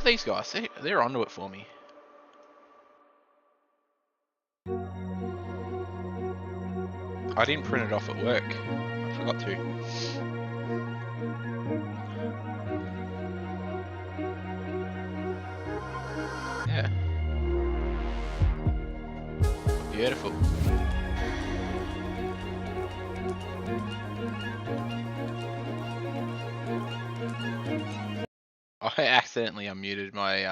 these guys. They're onto it for me. I didn't print it off at work. I forgot to. Yeah. Beautiful. I accidentally unmuted my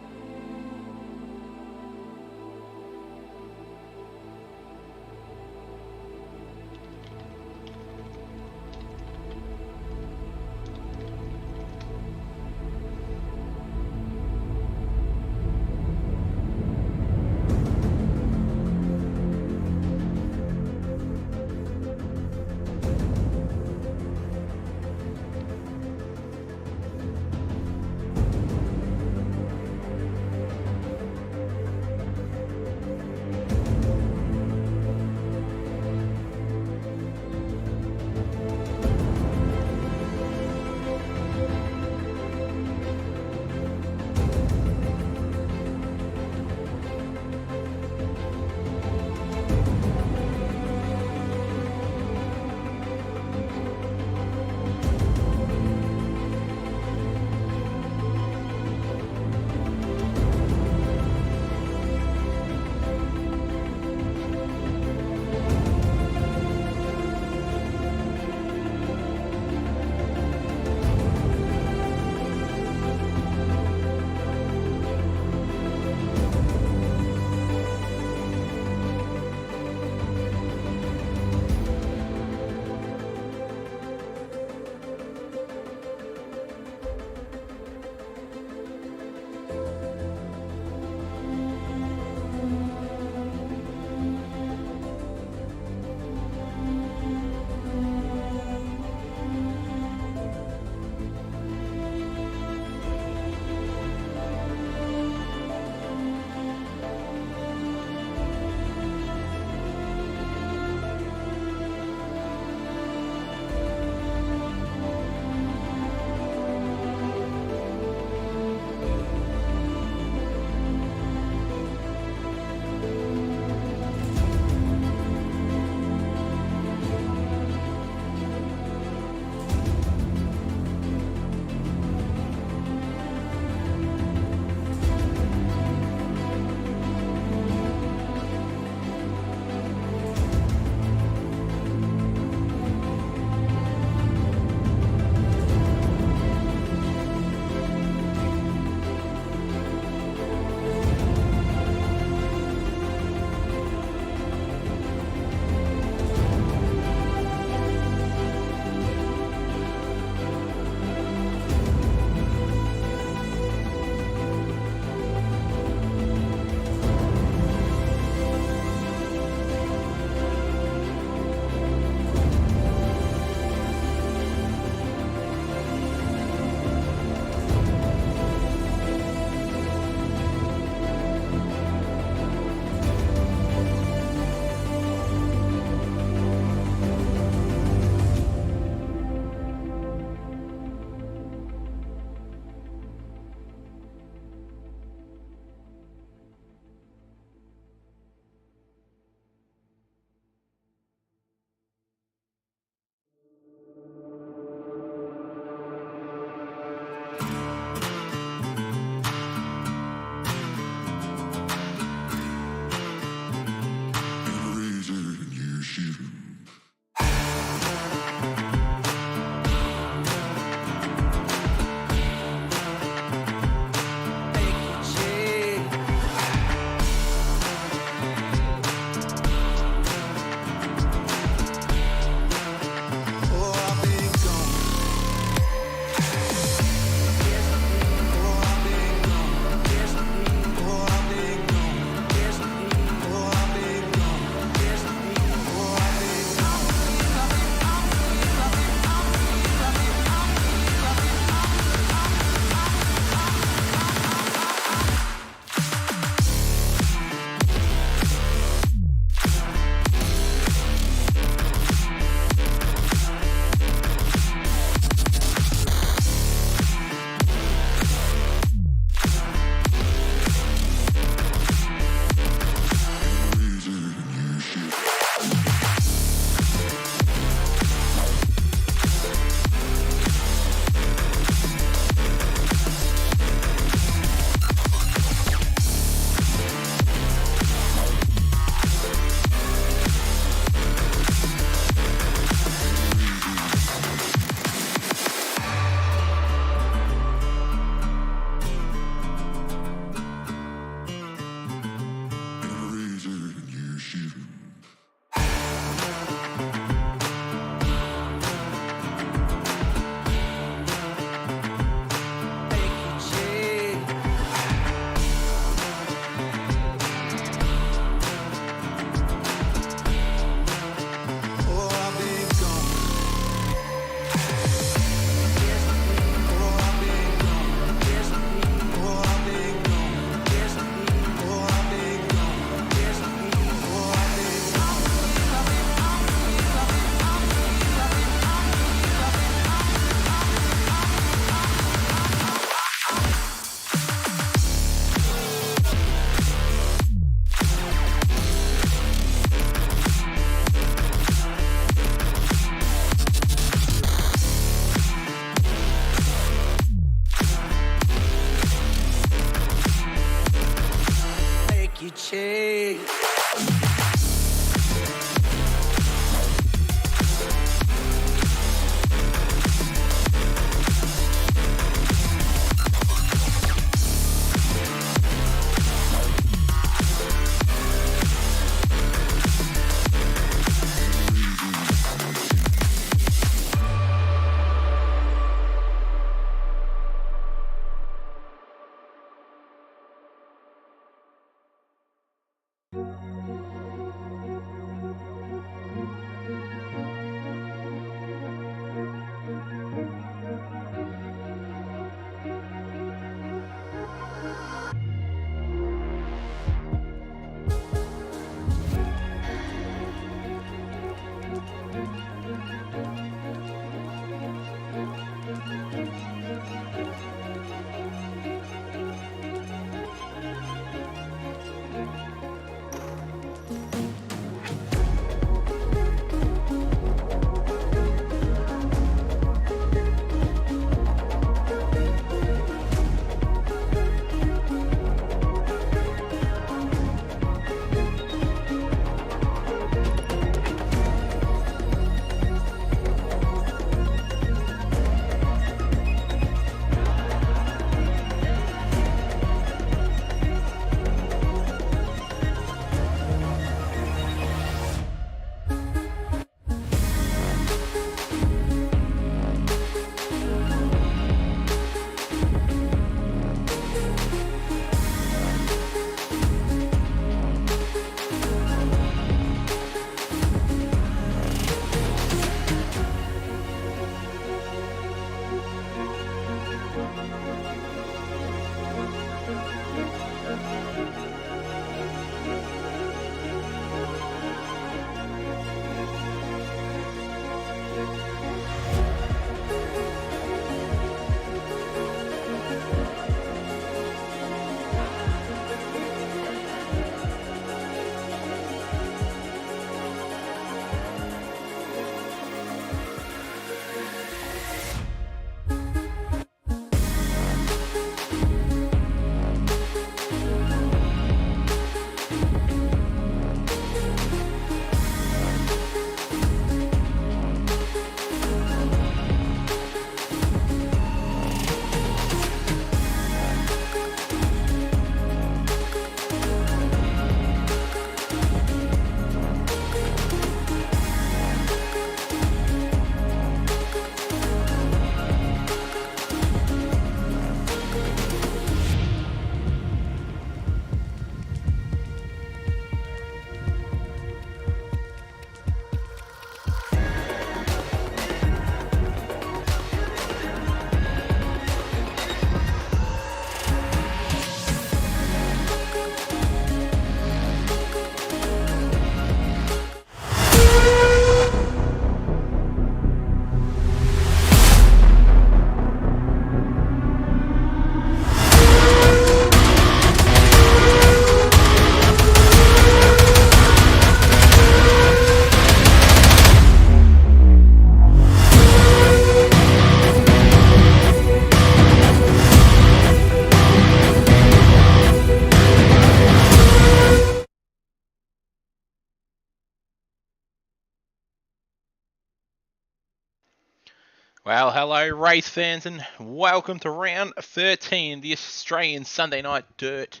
Well, hello race fans and welcome to round 13 of the Australian Sunday Night Dirt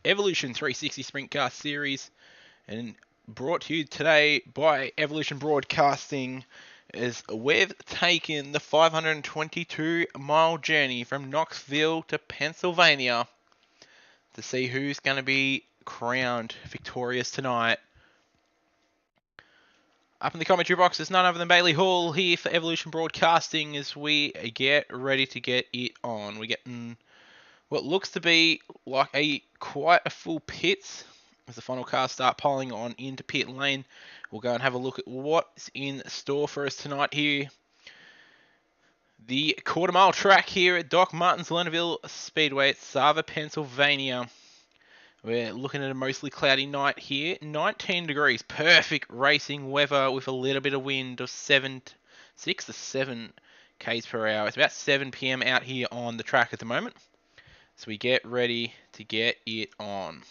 Evolution 360 Sprint Car Series, and brought to you today by Evolution Broadcasting as we've taken the 522-mile journey from Knoxville to Pennsylvania to see who's going to be crowned victorious tonight. Up in the commentary box is none other than Bailey Hall here for Evolution Broadcasting as we get ready to get it on. We're getting what looks to be like quite a full pit as the final cars start piling on into pit lane. We'll go and have a look at what's in store for us tonight here. The quarter-mile track here at Doc Martin's Lernerville Speedway at Sarver, Pennsylvania. We're looking at a mostly cloudy night here. 19 degrees, perfect racing weather with a little bit of wind of 6 to 7 k's per hour. It's about 7 p.m. out here on the track at the moment. So we get ready to get it on.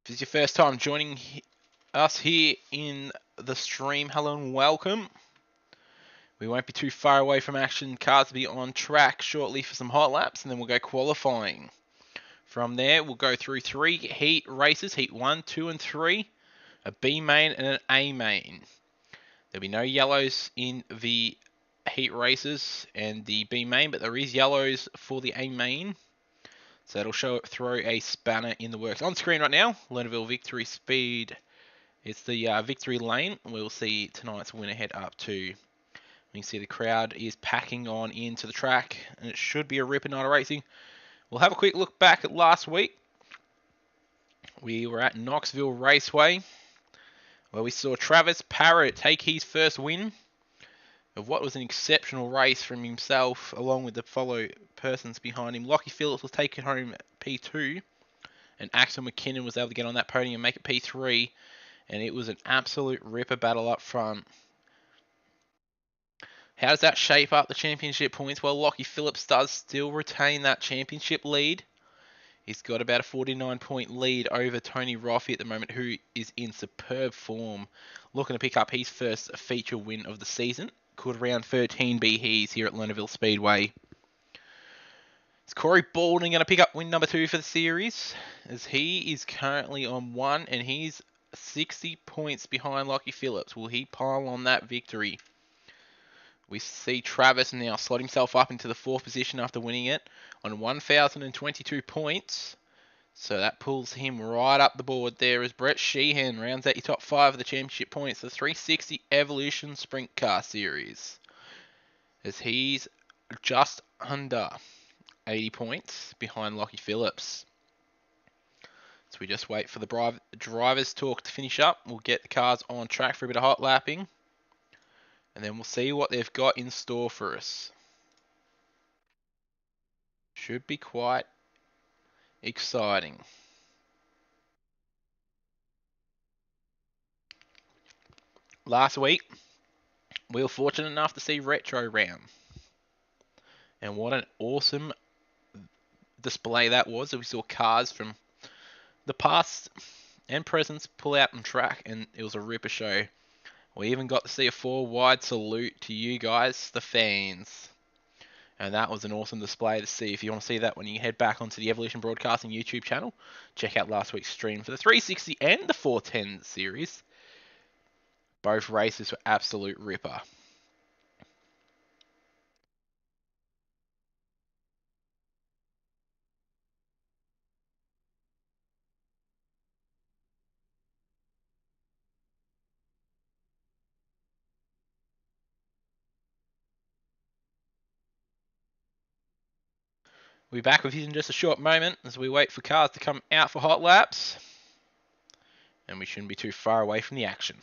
If this is your first time joining us here in the stream, hello and welcome. We won't be too far away from action. Cars will be on track shortly for some hot laps, and then we'll go qualifying. From there, we'll go through 3 heat races, heat 1, 2, and 3, a B main and an A main. There'll be no yellows in the heat races and the B main, but there is yellows for the A main. So that'll throw a spanner in the works. On screen right now, Lernerville Victory Speed. It's the victory lane. We'll see tonight's winner head up to. You can see the crowd is packing on into the track, and it should be a ripper night of racing. We'll have a quick look back at last week. We were at Knoxville Raceway, where we saw Travis Parrott take his first win of what was an exceptional race from himself, along with the fellow persons behind him. Lockie Phillips was taking home P2, and Axel McKinnon was able to get on that podium and make it P3, and it was an absolute ripper battle up front. How does that shape up the championship points? Well, Lockie Phillips does still retain that championship lead. He's got about a 49-point lead over Tony Roffey at the moment, who is in superb form, looking to pick up his first feature win of the season. Could round 13 be his here at Lernerville Speedway? Is Corey Baldwin going to pick up win number 2 for the series? As he is currently on 1, and he's 60 points behind Lockie Phillips. Will he pile on that victory? We see Travis now slot himself up into the 4th position after winning it on 1,022 points. So that pulls him right up the board there as Brett Sheehan rounds out your top 5 of the championship points, the 360 Evolution Sprint Car Series. As he's just under 80 points behind Lockie Phillips. So we just wait for the driver's talk to finish up. We'll get the cars on track for a bit of hot lapping. And then we'll see what they've got in store for us. Should be quite exciting. Last week, we were fortunate enough to see Retro Round. And what an awesome display that was. We saw cars from the past and presents pull out on track, and it was a ripper show. We even got to see a 4-wide salute to you guys, the fans. And that was an awesome display to see. If you want to see that when you head back onto the Evolution Broadcasting YouTube channel, check out last week's stream for the 360 and the 410 series. Both races were absolute ripper. We'll be back with you in just a short moment as we wait for cars to come out for hot laps. And we shouldn't be too far away from the action.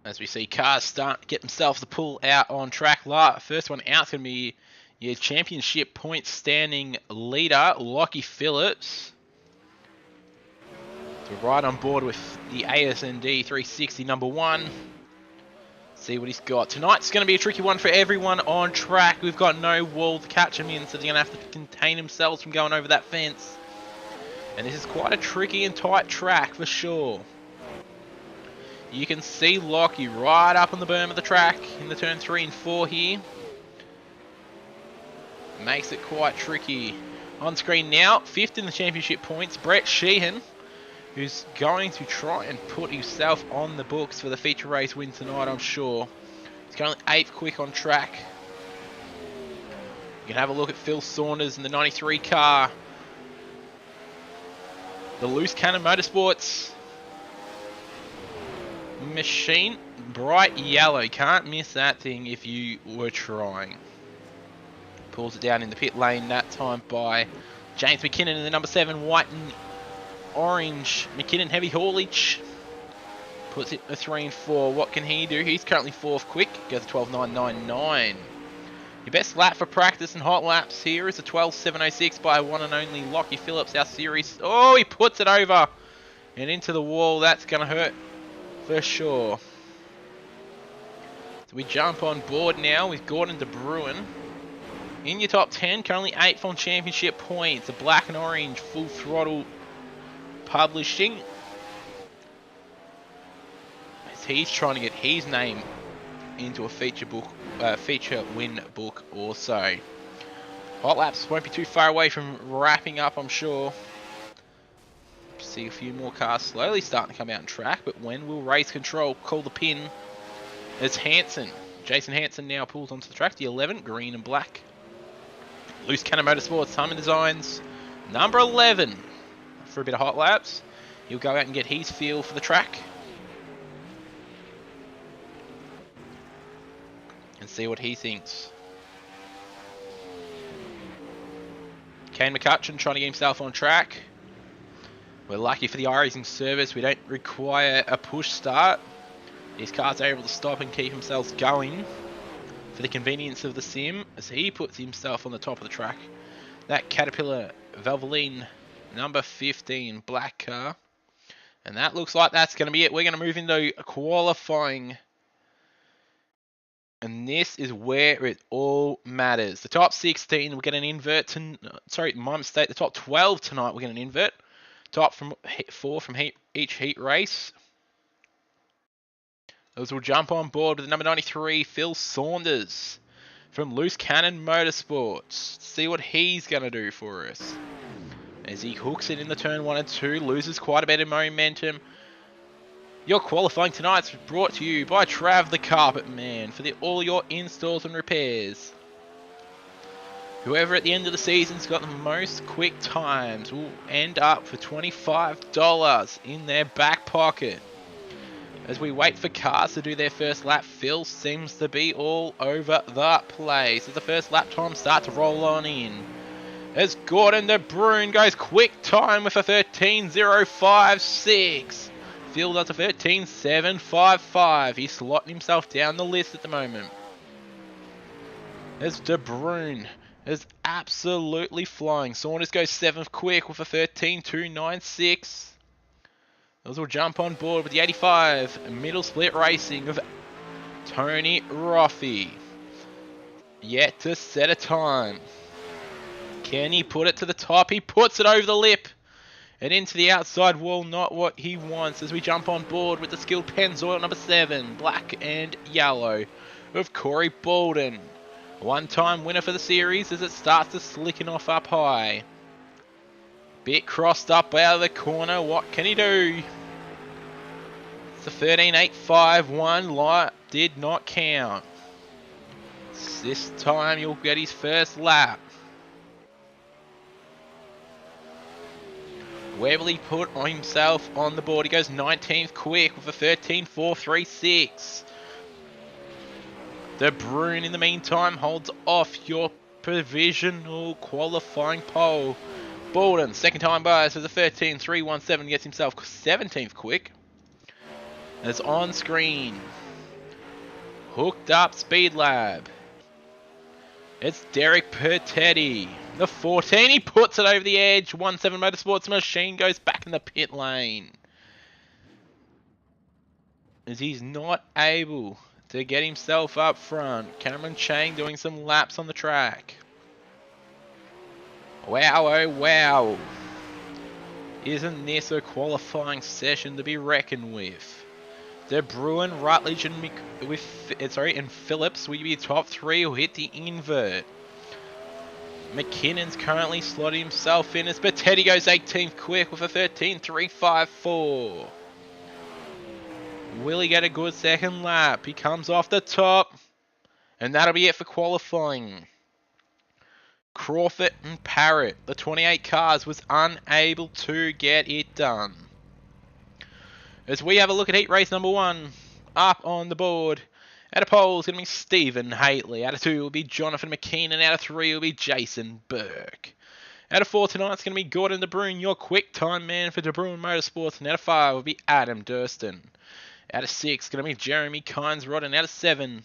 As we see cars start to get themselves to pull out on track. First one out's going to be your championship point standing leader, Lockie Phillips. So right on board with the ASND 360 number 1. See what he's got. Tonight's going to be a tricky one for everyone on track. We've got no wall to catch him in, so they're going to have to contain themselves from going over that fence. And this is quite a tricky and tight track for sure. You can see Lockie right up on the berm of the track in the turn 3 and 4 here. Makes it quite tricky. On screen now, 5th in the championship points, Brett Sheehan, who's going to try and put himself on the books for the feature race win tonight, I'm sure. He's currently 8th quick on track. You can have a look at Phil Saunders in the 93 car. The Loose Cannon Motorsports machine, bright yellow. Can't miss that thing if you were trying. Pulls it down in the pit lane that time by James McKinnon in the number 7 white and orange. McKinnon heavy haulage. Puts it a 3 and 4. What can he do? He's currently 4th quick. Goes to 12.999. Your best lap for practice and hot laps here is a 12.706 by one and only Lockie Phillips, our series. Oh, he puts it over and into the wall. That's going to hurt for sure. So we jump on board now with Gordon De Bruin. In your top 10, currently 8th on championship points. A black and orange full throttle publishing. As he's trying to get his name into a feature win book also. Hot laps won't be too far away from wrapping up, I'm sure. See a few more cars slowly starting to come out on track, but when will race control call the pin? It's Hansen. Jason Hansen now pulls onto the track, the 11, green and black. Loose Cannon Motorsports, Harman Designs, number 11. For a bit of hot laps, he'll go out and get his feel for the track. And see what he thinks. Kane McCutcheon trying to get himself on track. We're lucky for the iRacing service, we don't require a push start. These cars are able to stop and keep themselves going for the convenience of the sim as he puts himself on the top of the track. That Caterpillar Valvoline number 15 black car. And that looks like that's going to be it. We're going to move into qualifying. And this is where it all matters. The top 16, we're going to invert. Sorry, my mistake. The top 12 tonight, we're going to invert. Top 4 from each heat race. Those will jump on board with the number 93, Phil Saunders from Loose Cannon Motorsports. See what he's going to do for us. As he hooks it in the turn 1 and 2, loses quite a bit of momentum. Your qualifying tonight's brought to you by Trav the Carpet Man for all your installs and repairs. Whoever at the end of the season's got the most quick times will end up for $25 in their back pocket. As we wait for cars to do their first lap, Phil seems to be all over the place. As the first lap times start to roll on in. As Gordon De Bruin goes quick time with a 13.056. Phil does a 13.755. He's slotting himself down the list at the moment. As De Bruin is absolutely flying. Saunders goes 7th quick with a 13.296. Those will jump on board with the 85 middle split racing of Tony Roffey. Yet to set a time. Can he put it to the top? He puts it over the lip and into the outside wall. Not what he wants as we jump on board with the skilled Pennzoil number 7, black and yellow of Corey Bolden. One-time winner for the series as it starts to slicken off up high. Bit crossed up out of the corner. What can he do? It's a 13.851. Light did not count. This time he'll get his first lap. Where will he put himself on the board? He goes 19th quick with a 13.436. De Bruin in the meantime holds off your provisional qualifying pole. Bolden, second time bias with a 13.317, gets himself 17th quick. As on screen, Hooked Up Speed Lab. It's Derek Pertetti. The 14, he puts it over the edge. 1-7 Motorsports Machine goes back in the pit lane. As he's not able to get himself up front. Cameron Chang doing some laps on the track. Wow, oh wow. Isn't this a qualifying session to be reckoned with? De Bruin, Rutledge, and Phillips will be top three who hit the invert. McKinnon's currently slotted himself in as Pertetti goes 18th quick with a 13.354. Will he get a good second lap? He comes off the top. And that'll be it for qualifying. Crawford and Parrott, the 28 cars, was unable to get it done. As we have a look at heat race number 1, up on the board. Out of pole is going to be Stephen Haitley. Out of 2 will be Jonathan McKean. And out of 3 will be Jason Burke. Out of 4 tonight it's going to be Gordon De Bruin, your quick time man for De Bruin Motorsports. And out of 5 will be Adam Durston. Out of 6 going to be Jeremy Kynes-Rod. And out of 7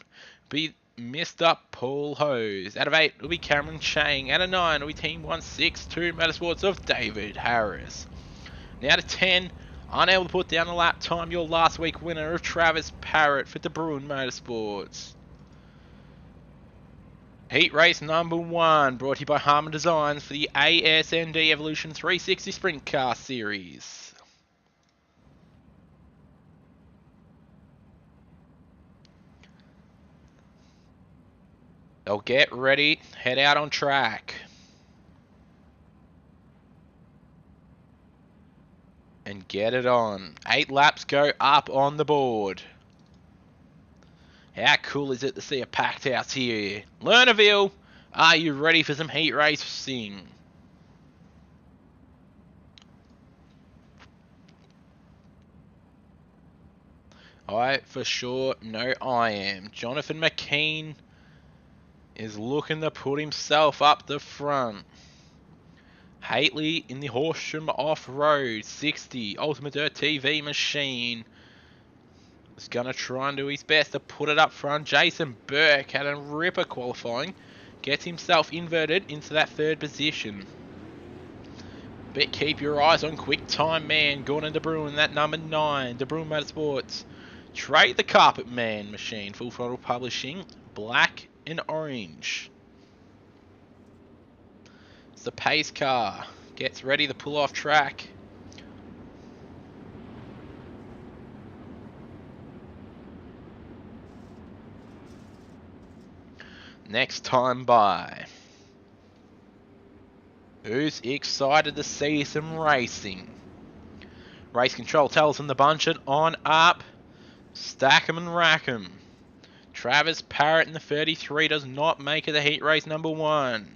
be Mr. Paul Hose. Out of 8 will be Cameron Chang. Out of 9 will be Team 162 Motorsports of David Harris. And out of 10, unable to put down a lap time, your last week winner of Travis Parrott for De Bruin Motorsports. Heat race number 1 brought to you by Harman Designs for the ASND Evolution 360 Sprint Car Series. They'll get ready, head out on track. And get it on. 8 laps go up on the board. How cool is it to see a packed house here? Lernerville, are you ready for some heat racing? I for sure know I am. Jonathan McKean is looking to put himself up the front. Haitley in the Horsham Off-Road 60 Ultimate Dirt TV machine is going to try and do his best to put it up front. Jason Burke had a ripper qualifying. Gets himself inverted into that 3rd position. But keep your eyes on quick time man Gordon De Bruin, that number 9. De Bruin Motorsports. Trade the Carpet Man machine. Full Throttle Publishing. Black and orange. It's the pace car. Gets ready to pull off track. Next time by. Who's excited to see some racing? Race control tells them to bunch it on up. Stack 'em and rack 'em. Travis Parrott in the 33 does not make it to heat race number 1.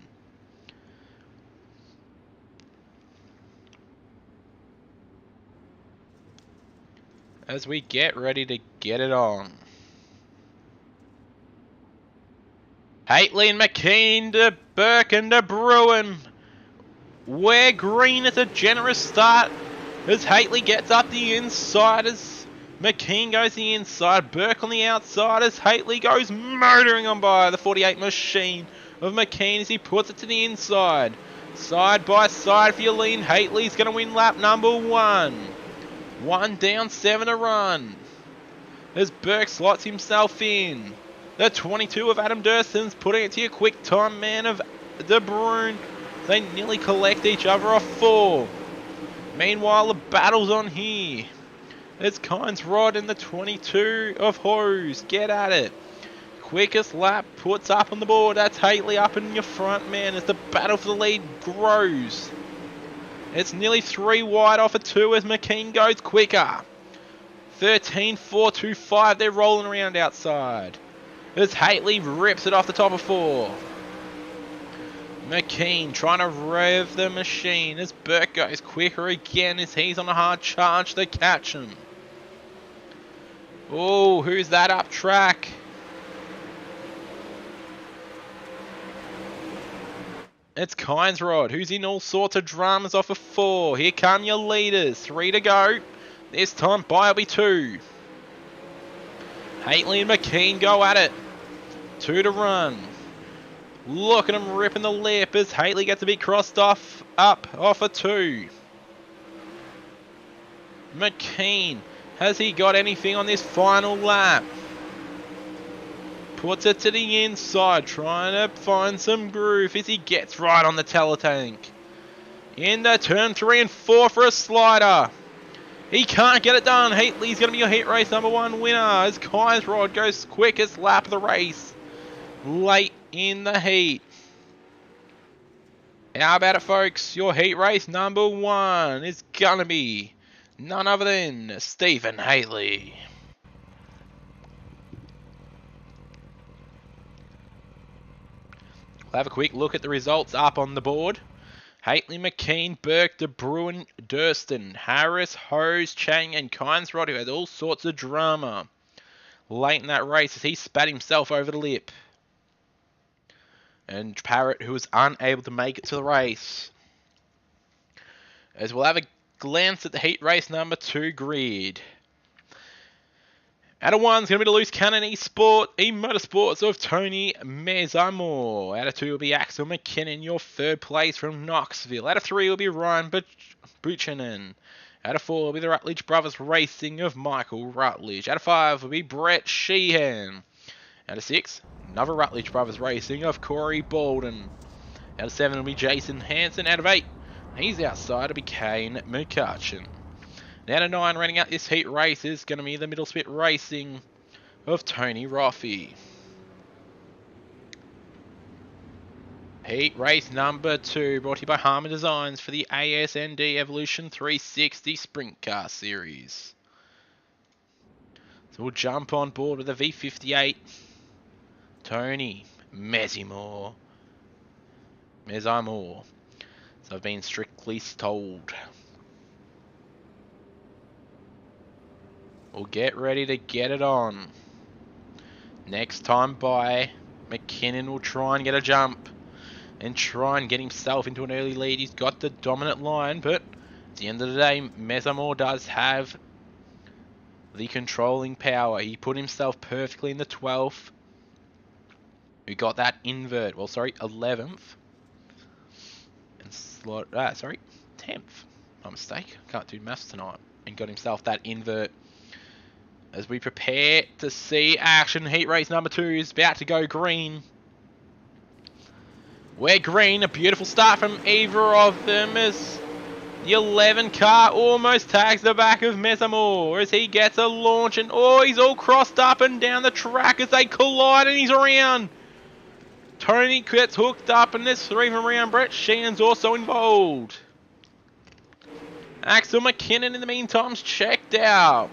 As we get ready to get it on. Haitley and McKean, De Burke and De Bruin. We're green at a generous start as Haitley gets up the inside as McKean goes the inside, Burke on the outside as Haitley goes motoring on by the 48 machine of McKean as he puts it to the inside. Side by side for your lean. Haitley's going to win lap number 1. 1 down, 7 to run. As Burke slots himself in. The 22 of Adam Durston's putting it to your quick time man of De Bruin. They nearly collect each other off 4. Meanwhile, the battle's on here. It's Kynes-Rod in the 22 of Hose. Get at it. Quickest lap puts up on the board. That's Haitley up in your front, man, as the battle for the lead grows. It's nearly 3 wide off of 2 as McKean goes quicker. 13.425. They're rolling around outside. As Haitley rips it off the top of 4. McKean trying to rev the machine as Burke goes quicker again as he's on a hard charge to catch him. Oh, who's that up track? It's Kynes-Rod, who's in all sorts of dramas off of 4. Here come your leaders. 3 to go. This time by will be 2. Haitley and McKean go at it. 2 to run. Look at him ripping the lip as Haitley gets a bit crossed off a 2. McKean, has he got anything on this final lap? Puts it to the inside, trying to find some groove as he gets right on the teletank. Into turn 3 and 4 for a slider. He can't get it done. Haitley's going to be your heat race number 1 winner as Kaiserod goes quickest lap of the race late in the heat. How about it, folks? Your heat race number 1 is going to be none other than Stephen Haitley. We'll have a quick look at the results up on the board. Haitley, McKean, Burke, De Bruin, Durston, Harris, Hose, Chang, and Kainsrod, who had all sorts of drama late in that race as he spat himself over the lip. And Parrott, who was unable to make it to the race. As we'll have a glance at the heat race number 2 grid. Out of 1 is going to be the Loose Cannon Motorsports of Tony Mezamore. Out of 2 will be Axel McKinnon, your 3rd place from Knoxville. Out of 3 will be Ryan Buchanan. Out of 4 will be the Rutledge Brothers Racing of Michael Rutledge. Out of 5 will be Brett Sheehan. Out of 6, another Rutledge Brothers Racing of Corey Bolden. Out of 7 will be Jason Hansen. Out of 8, he's outside, it'll be Kane McCutcheon. Out of 9, running out this heat race is going to be the Middle Spit Racing of Tony Roffey. Heat race number 2, brought to you by Harman Designs for the ASND Evolution 360 Sprint Car Series. So we'll jump on board with the V58. Tony Mezamore. So I've been strictly told. We'll get ready to get it on. Next time by, McKinnon will try and get a jump and try and get himself into an early lead. He's got the dominant line, but at the end of the day, Mezamore does have the controlling power. He put himself perfectly in the 12th. We got that invert. 11th. And 10th. My mistake. Can't do maths tonight. And got himself that invert. As we prepare to see action, heat race number 2 is about to go green. We're green, a beautiful start from either of them as the 11 car almost tags the back of Mezamore as he gets a launch and he's all crossed up and down the track as they collide and he's around. Tony gets hooked up and there's 3 from around. Brett Sheehan's also involved. Axel McKinnon in the meantime's checked out.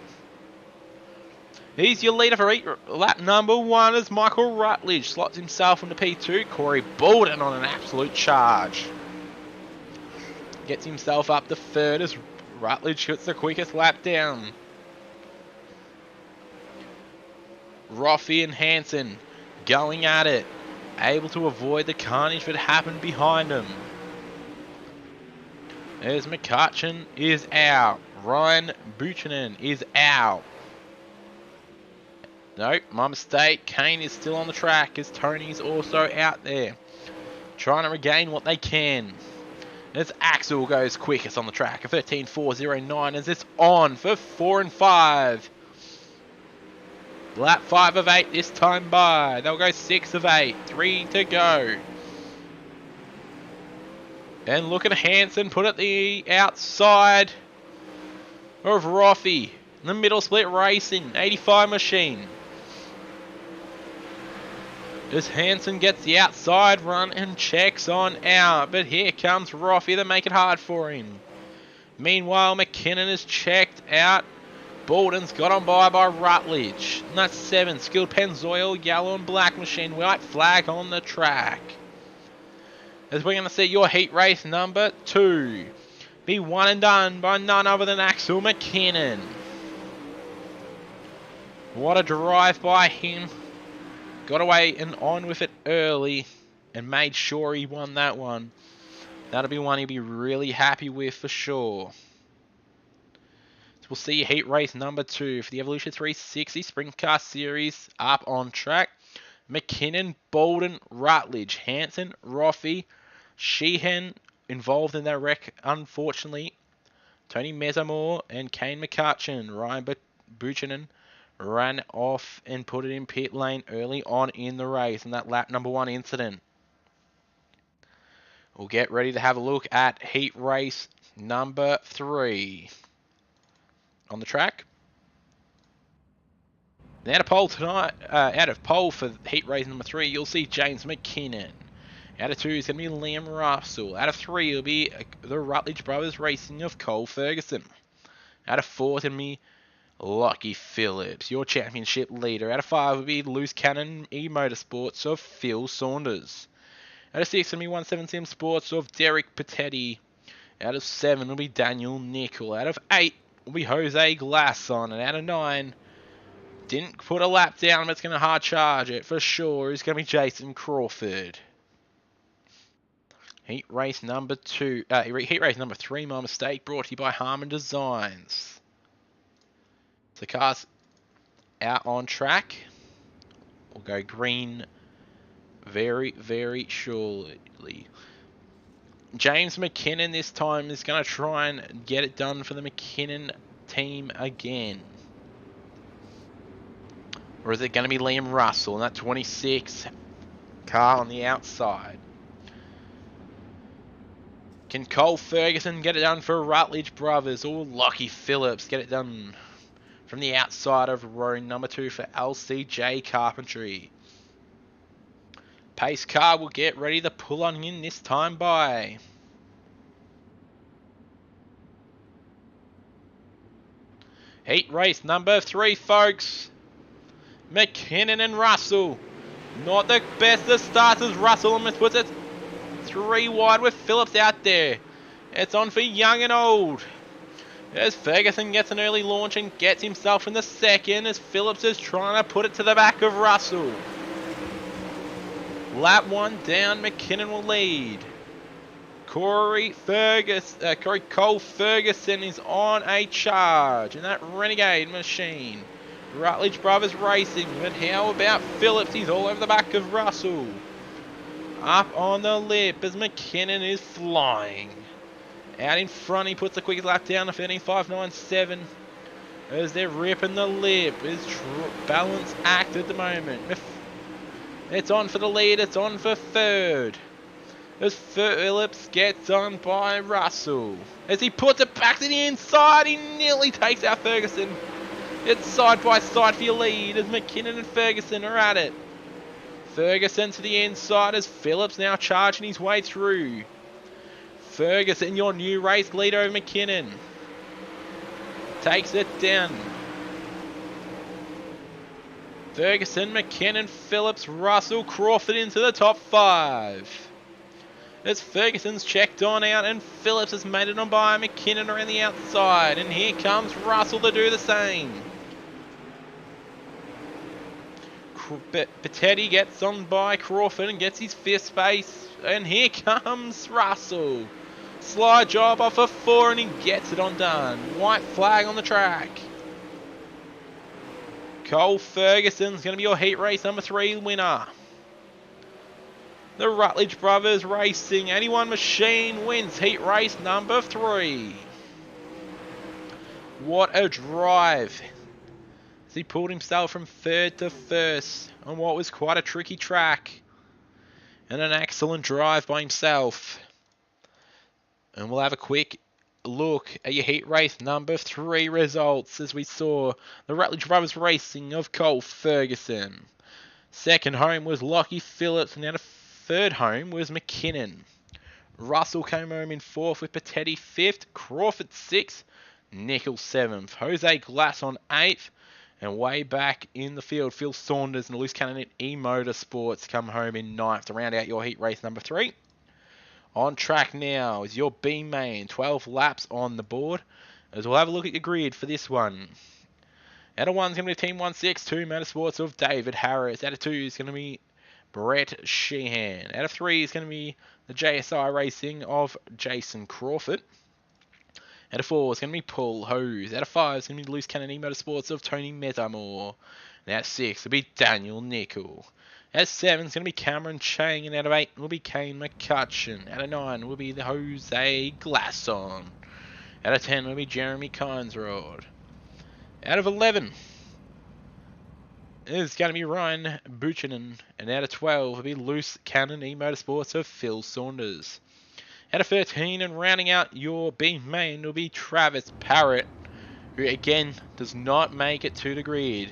He's your leader for lap number 1 as Michael Rutledge slots himself into P2. Corey Bolden on an absolute charge. Gets himself up to 3rd as Rutledge gets the quickest lap down. Roffey and Hansen going at it. Able to avoid the carnage that happened behind him. As McCutcheon is out. Ryan Buchanan is out. Nope, my mistake. Kane is still on the track as Tony's also out there. Trying to regain what they can. As Axel goes quickest on the track. A 13.409 as it's on for 4 and 5. Lap 5 of 8 this time by. They'll go 6 of 8. 3 to go. And look at Hansen put at the outside of Roffey. The Middle Split Racing 85 machine. As Hansen gets the outside run and checks on out. But here comes Roffey to make it hard for him. Meanwhile, McKinnon is checked out. Bolden's got on by Rutledge. And that's 7. Skilled Pennzoil, yellow and black machine. White flag on the track. As we're going to see your heat race number 2 be won and done by none other than Axel McKinnon. What a drive by him. Got away and on with it early and made sure he won that one. That'll be one he'll be really happy with for sure. So We'll see heat race number 2 for the Evolution 360 Sprint Car Series up on track. McKinnon, Bolden, Rutledge, Hanson, Roffey, Sheehan involved in that wreck, unfortunately. Tony Mesamore and Kane McCutcheon. Ryan Buchanan ran off and put it in pit lane early on in the race in that lap number 1 incident. We'll get ready to have a look at heat race number 3 on the track. And out of pole tonight, out of pole for heat race number 3, you'll see James McKinnon. Out of 2 is going to be Liam Russell. Out of 3 will be the Rutledge Brothers Racing of Cole Ferguson. Out of 4 is going to be Lockie Phillips, your championship leader. Out of 5 will be Loose Cannon E-Motorsports of Phil Saunders. Out of 6 is going to be 177 Sports of Derek Patetti. Out of 7 will be Daniel Nickel. Out of 8 will be Jose Glasson. And out of 9, didn't put a lap down, but it's going to hard charge it for sure, is going to be Jason Crawford. Heat race number 3, my mistake, brought to you by Harman Designs. So cars out on track. We'll go green very, very shortly. James McKinnon this time is going to try and get it done for the McKinnon team again. Or is it going to be Liam Russell in that 26 car on the outside? Can Cole Ferguson get it done for Rutledge Brothers, or Lockie Phillips get it done from the outside of row number 2 for LCJ Carpentry? Pace car will get ready to pull on in this time by heat race number 3, folks. McKinnon and Russell. Not the best of starts as Russell almost puts it 3 wide with Phillips out there. It's on for young and old. As Ferguson gets an early launch and gets himself in the second, as Phillips is trying to put it to the back of Russell. Lap 1 down, McKinnon will lead. Cole Ferguson is on a charge in that Renegade machine. Rutledge Brothers Racing, but how about Phillips? He's all over the back of Russell. Up on the lip as McKinnon is flying. Out in front, he puts the quickest lap down to 13.597. As they're ripping the lip. It's balance act at the moment. It's on for the lead, it's on for third. As Phillips gets on by Russell. As he puts it back to the inside, he nearly takes out Ferguson. It's side by side for your lead as McKinnon and Ferguson are at it. Ferguson to the inside as Phillips now charging his way through. Ferguson, your new race leader over McKinnon. Takes it down. Ferguson, McKinnon, Phillips, Russell, Crawford into the top 5. As Ferguson's checked on out and Phillips has made it on by McKinnon around the outside. And here comes Russell to do the same. Patetti gets on by Crawford and gets his fifth space. And here comes Russell. Slide job off of 4 and he gets it undone. White flag on the track. Cole Ferguson's going to be your heat race number 3 winner. The Rutledge Brothers Racing 81 machine wins heat race number 3. What a drive. As he pulled himself from 3rd to 1st on what was quite a tricky track. And an excellent drive by himself. And we'll have a quick look at your heat race number 3 results as we saw the Rutledge Brothers Racing of Cole Ferguson. Second home was Lockie Phillips and now the third home was McKinnon. Russell came home in 4th with Patetti 5th, Crawford 6th, Nickel 7th, Jose Glass on 8th, and way back in the field, Phil Saunders and the Loose Cannon E-Motorsports come home in 9th to round out your heat race number 3. On track now is your B main, 12 laps on the board, as we'll have a look at your grid for this one. Out of 1 is going to be Team 162 Motorsports of David Harris. Out of 2 is going to be Brett Sheehan. Out of 3 is going to be the JSI Racing of Jason Crawford. Out of 4 is going to be Paul Hose. Out of 5 is going to be Loose Kennedy Motorsports of Tony Metamore. And out of 6 will be Daniel Nickel. Out of 7 is going to be Cameron Chang. And out of 8 will be Kane McCutcheon. Out of 9 will be the Jose Glasson. Out of 10 will be Jeremy Kinesrod. Out of 11 is going to be Ryan Buchanan. And out of 12 will be Loose Cannon Motorsports of Phil Saunders. Out of 13 and rounding out your B main will be Travis Parrott, who again does not make it to the grid.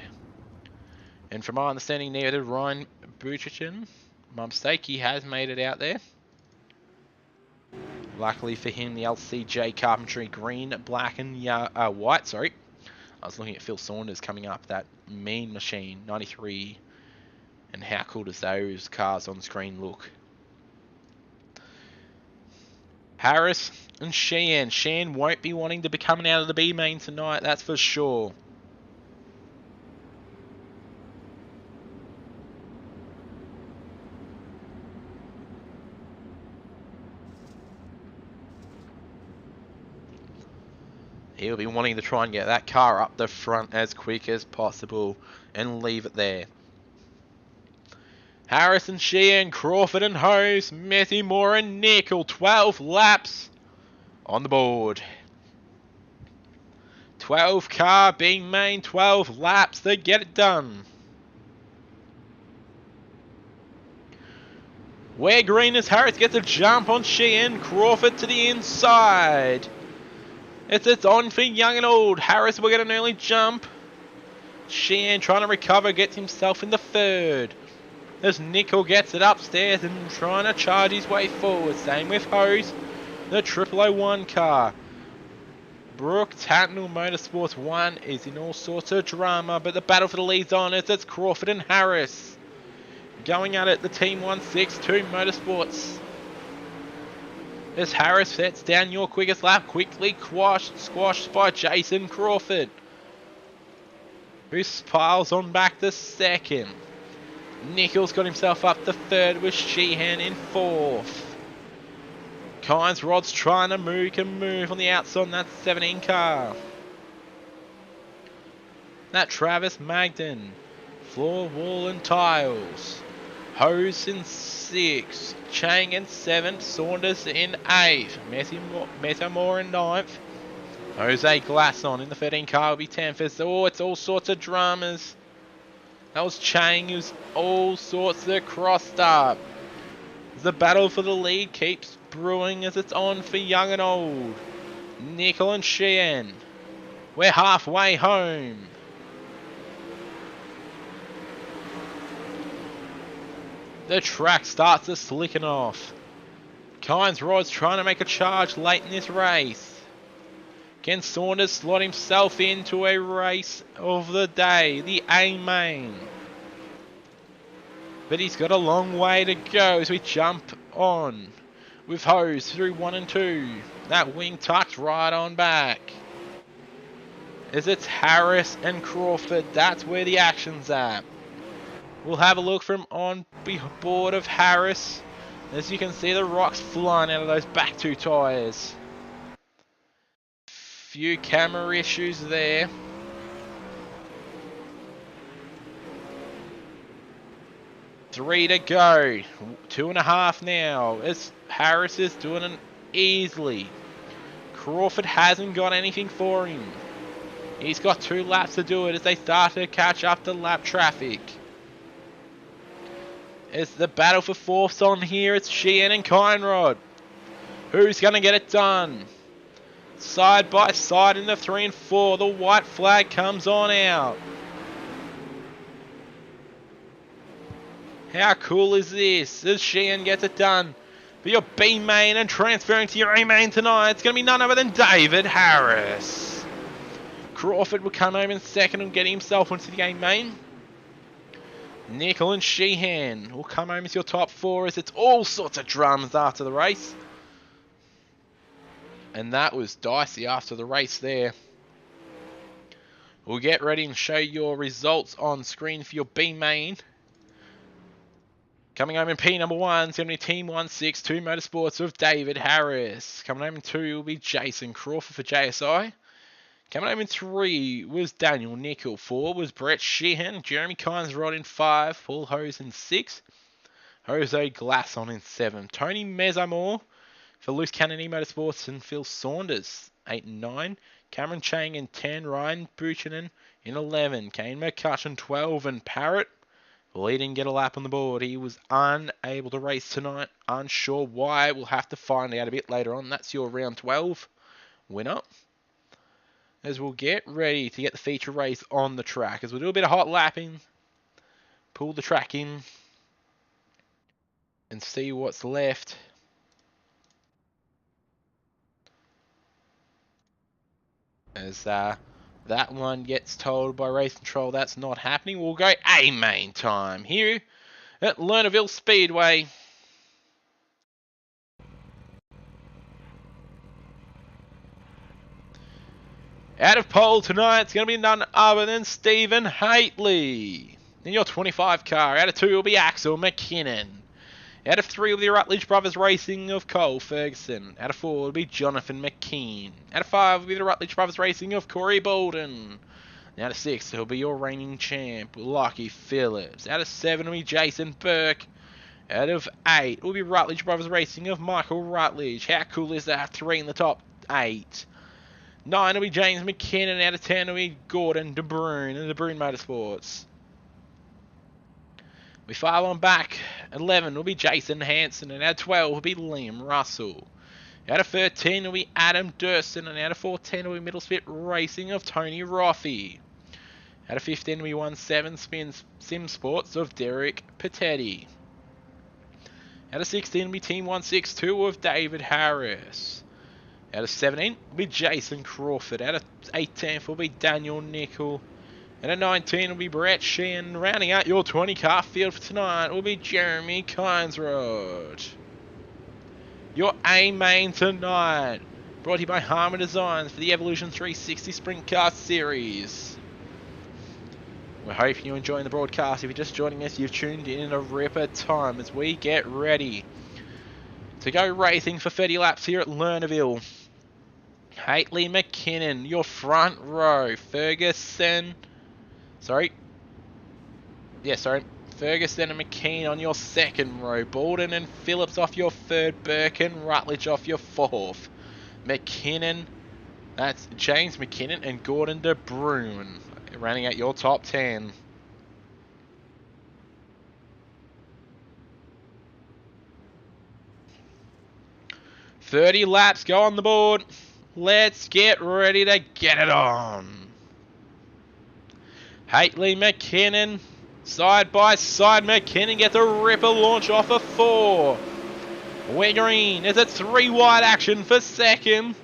And from my understanding there to Ryan Buchanan, my mistake, he has made it out there. Luckily for him, the LCJ Carpentry green, black and white, sorry. I was looking at Phil Saunders coming up, that mean machine, 93. And how cool does those cars on screen look? Harris and Sheehan. Sheehan won't be wanting to be coming out of the B main tonight, that's for sure. He'll be wanting to try and get that car up the front as quick as possible and leave it there. Harris and Sheehan, Crawford and Hose, Matthew Moore and Nickel, 12 laps on the board. 12 car being main, 12 laps to get it done. Where green is Harris gets a jump on Sheehan, Crawford to the inside. It's on for young and old. Harris will get an early jump. Sheehan trying to recover, gets himself in the third. As Nickel gets it upstairs and trying to charge his way forward. Same with Hose, the 0001 car. Brooke Tatnall Motorsports 1 is in all sorts of drama, but the battle for the lead's on as it's Crawford and Harris. Going at it, the Team 162 Motorsports. As Harris sets down your quickest lap, quickly squashed by Jason Crawford, who piles on back to second. Nickel's got himself up to third with Sheehan in fourth. Kinesrod's trying to move on the outside on that 17 car. That Travis Magden, floor, wall and tiles. Hose in 6, Chang in 7, Saunders in 8, Metamore in 9th, Jose Glasson in the 13 car will be 10th. Oh, it's all sorts of dramas. That was Chang who's all sorts of crossed up. The battle for the lead keeps brewing as it's on for young and old. Nickel and Sheehan, we're halfway home. The track starts to slicken off. Kinesrod's trying to make a charge late in this race. Can Saunders slot himself into a race of the day, the A main? But he's got a long way to go as we jump on with Hose through 1 and 2. That wing tucked right on back. As it's Harris and Crawford, that's where the action's at. We'll have a look from on board of Harris. As you can see, the rocks flying out of those back 2 tyres. Few camera issues there. Three to go. 2.5 now. As Harris is doing it easily. Crawford hasn't got anything for him. He's got 2 laps to do it as they start to catch up to lap traffic. It's the battle for 4ths on here. It's Sheehan and Kinesrod. Who's going to get it done? Side by side in the 3 and 4. The white flag comes on out. How cool is this? As Sheehan gets it done for your B main and transferring to your A main tonight, it's going to be none other than David Harris. Crawford will come home in second and get himself into the A main. Nickel and Sheehan will come home as your top 4 as it's all sorts of drums after the race. And that was dicey after the race there. We'll get ready and show your results on screen for your B main. Coming home in P number 1, it's going to be Team 162 Motorsports of David Harris. Coming home in 2 will be Jason Crawford for JSI. Coming home in 3 was Daniel Nickel. 4 was Brett Sheehan. Jeremy Kinesrod in 5. Paul Hose in 6. Jose Glasson in 7. Tony Mesamore for Loose Cannon Motorsports and Phil Saunders 8 and 9. Cameron Chang in 10. Ryan Buchanan in 11. Kane McCutcheon 12 and Parrott. Well, he didn't get a lap on the board. He was unable to race tonight. Unsure why. We'll have to find out a bit later on. That's your round 12 winner. As we'll get ready to get the feature race on the track. As we'll do a bit of hot lapping. Pull the track in. And see what's left. As that one gets told by race control that's not happening. We'll go A main time here at Lernerville Speedway. Out of pole tonight, it's going to be none other than Stephen Haitley. In your 25 car, out of 2 will be Axel McKinnon. Out of 3 will be the Rutledge Brothers Racing of Cole Ferguson. Out of 4 will be Jonathan McKean. Out of 5 will be the Rutledge Brothers Racing of Corey Bolden. Out of 6 will be your reigning champ, Lockie Phillips. Out of 7 will be Jason Burke. Out of 8 will be Rutledge Brothers Racing of Michael Rutledge. How cool is that? 3 in the top 8. 9 will be James McKinnon. Out of 10 will be Gordon De Bruyn and De Bruyn Motorsports. We file on back. 11 will be Jason Hansen, and out of 12 will be Liam Russell. Out of 13 will be Adam Durston, and out of 14 will be Middle Spit Racing of Tony Roffey. Out of 15 will be 1-7 Sim Sports of Derek Patetti. Out of 16 will be Team 162 of David Harris. Out of 17 will be Jason Crawford. Out of 18 will be Daniel Nickel. And at 19 will be Brett Sheehan. Rounding out your 20 car field for tonight will be Jeremy Kinesrod. Your A main tonight, brought to you by Harman Designs for the Evolution 360 Sprint Car Series. We're hoping you're enjoying the broadcast. If you're just joining us, you've tuned in a ripper time as we get ready to go racing for 30 laps here at Lernerville. Haitley McKinnon, your front row. Ferguson and McKean on your second row. Bolden and Phillips off your third. Burke and Rutledge off your fourth. McKinnon, that's James McKinnon and Gordon De Bruyn running out your top 10. "30 laps go on the board. Let's get ready to get it on." Haitley McKinnon, side by side. McKinnon gets a ripper launch off a 4. We're green. Is it 3 wide action for second?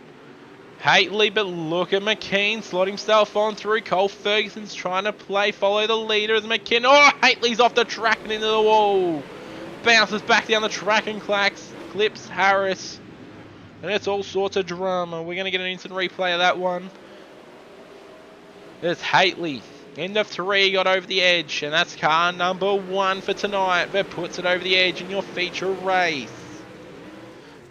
Haitley, but look at McKean slot himself on through. Cole Ferguson's trying to follow the leader as McKinnon. Oh, Haitley's off the track and into the wall. Bounces back down the track and clips Harris. And it's all sorts of drama. We're going to get an instant replay of that one. There's Haitley. End of 3, got over the edge. And that's car number 1 for tonight. That puts it over the edge in your feature race.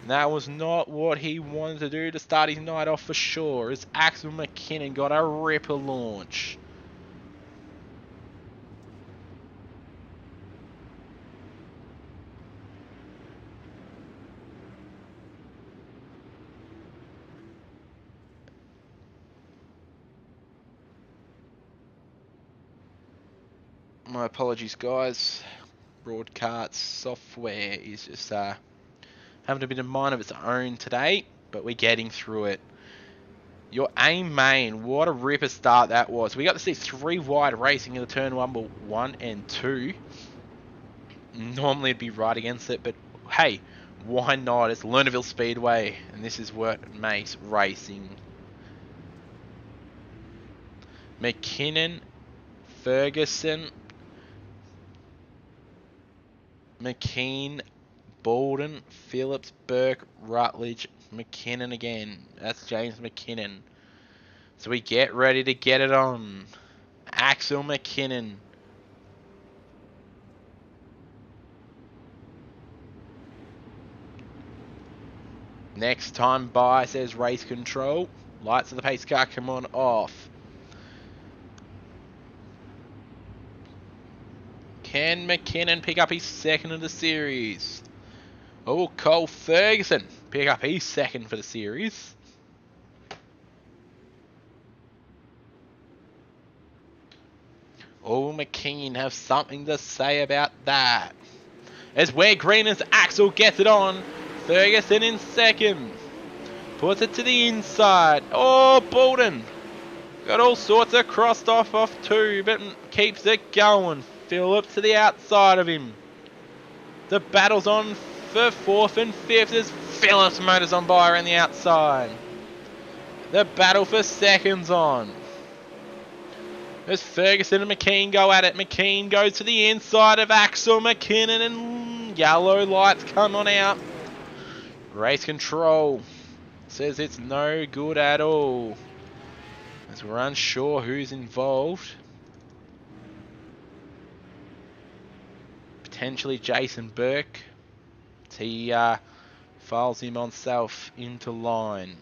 And that was not what he wanted to do to start his night off for sure. As Axel McKinnon got a ripper launch. My apologies, guys. Broadcast software is just having a bit of mind of its own today, but we're getting through it. Your A main, what a ripper start that was. We got to see 3 wide racing in the turn 1 and 2. Normally it'd be right against it, but hey, why not? It's Lernerville Speedway, and this is what makes racing. McKinnon, Ferguson, McKean, Bolden, Phillips, Burke, Rutledge, McKinnon again. That's James McKinnon. So we get ready to get it on. Axel McKinnon. Next time by, says race control. Lights of the pace car come on off. Can McKinnon pick up his second of the series? Oh, Cole Ferguson pick up his second for the series. Oh, McKean have something to say about that. As where Green's Axel gets it on. Ferguson in second. Puts it to the inside. Oh, Bolden. Got all sorts of crossed off two, but keeps it going. Phillips to the outside of him. The battle's on for fourth and fifth as Phillips motors on by around the outside. The battle for second's on. As Ferguson and McKean go at it. McKean goes to the inside of Axel McKinnon and yellow lights come on out. Race control says it's no good at all. As we're unsure who's involved. Potentially Jason Burke. He files him on self into line.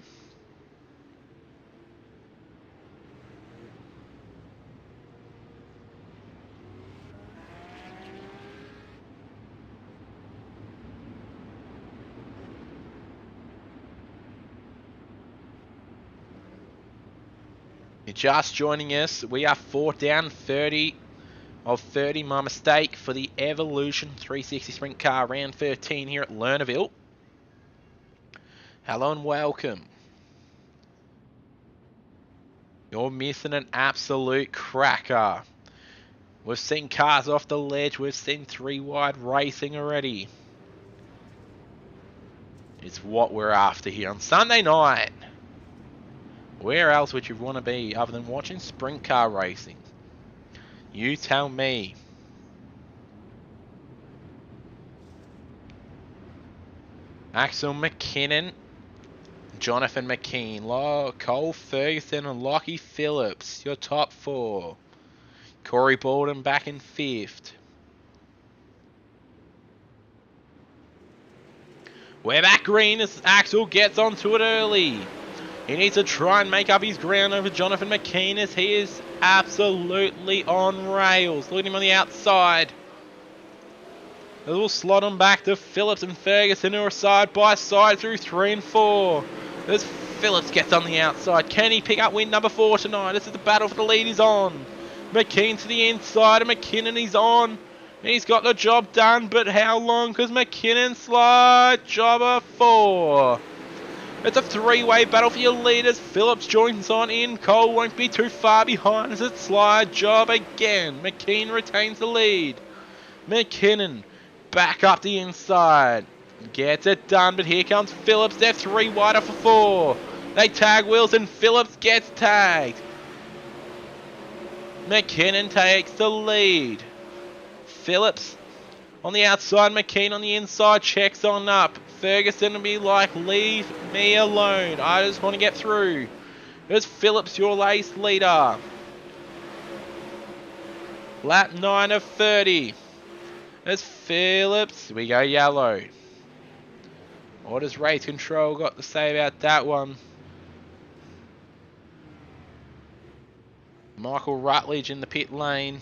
You're just joining us. We are 4 down 30 of 30. My mistake for the Evolution 360 Sprint Car round 13 here at Lernerville. Hello and welcome. You're missing an absolute cracker. We've seen cars off the ledge. We've seen 3 wide racing already. It's what we're after here on Sunday night. Where else would you want to be other than watching sprint car racing? You tell me. Axel McKinnon, Jonathan McKean, Cole Ferguson and Lockie Phillips, your top 4. Corey Baldwin back in 5th. We're back green as Axel gets onto it early. He needs to try and make up his ground over Jonathan McKean as he is absolutely on rails. Look at him on the outside. A little slot on back to Phillips and Ferguson who are side by side through 3 and 4. As Phillips gets on the outside. Can he pick up win number 4 tonight? This is the battle for the lead is on. McKean to the inside and McKinnon is on. He's got the job done, but how long? Because McKinnon slide jobber 4. It's a 3-way battle for your leaders. Phillips joins on in. Cole won't be too far behind as it slide job again. McKean retains the lead. McKinnon back up the inside. Gets it done, but here comes Phillips. They're 3 wider for 4. They tag wheels and Phillips gets tagged. McKinnon takes the lead. Phillips on the outside, McKean on the inside, checks on up. Ferguson will be like, leave me alone. I just want to get through. There's Phillips, your race leader. Lap 9 of 30. There's Phillips. We go yellow. What has race control got to say about that one? Michael Rutledge in the pit lane.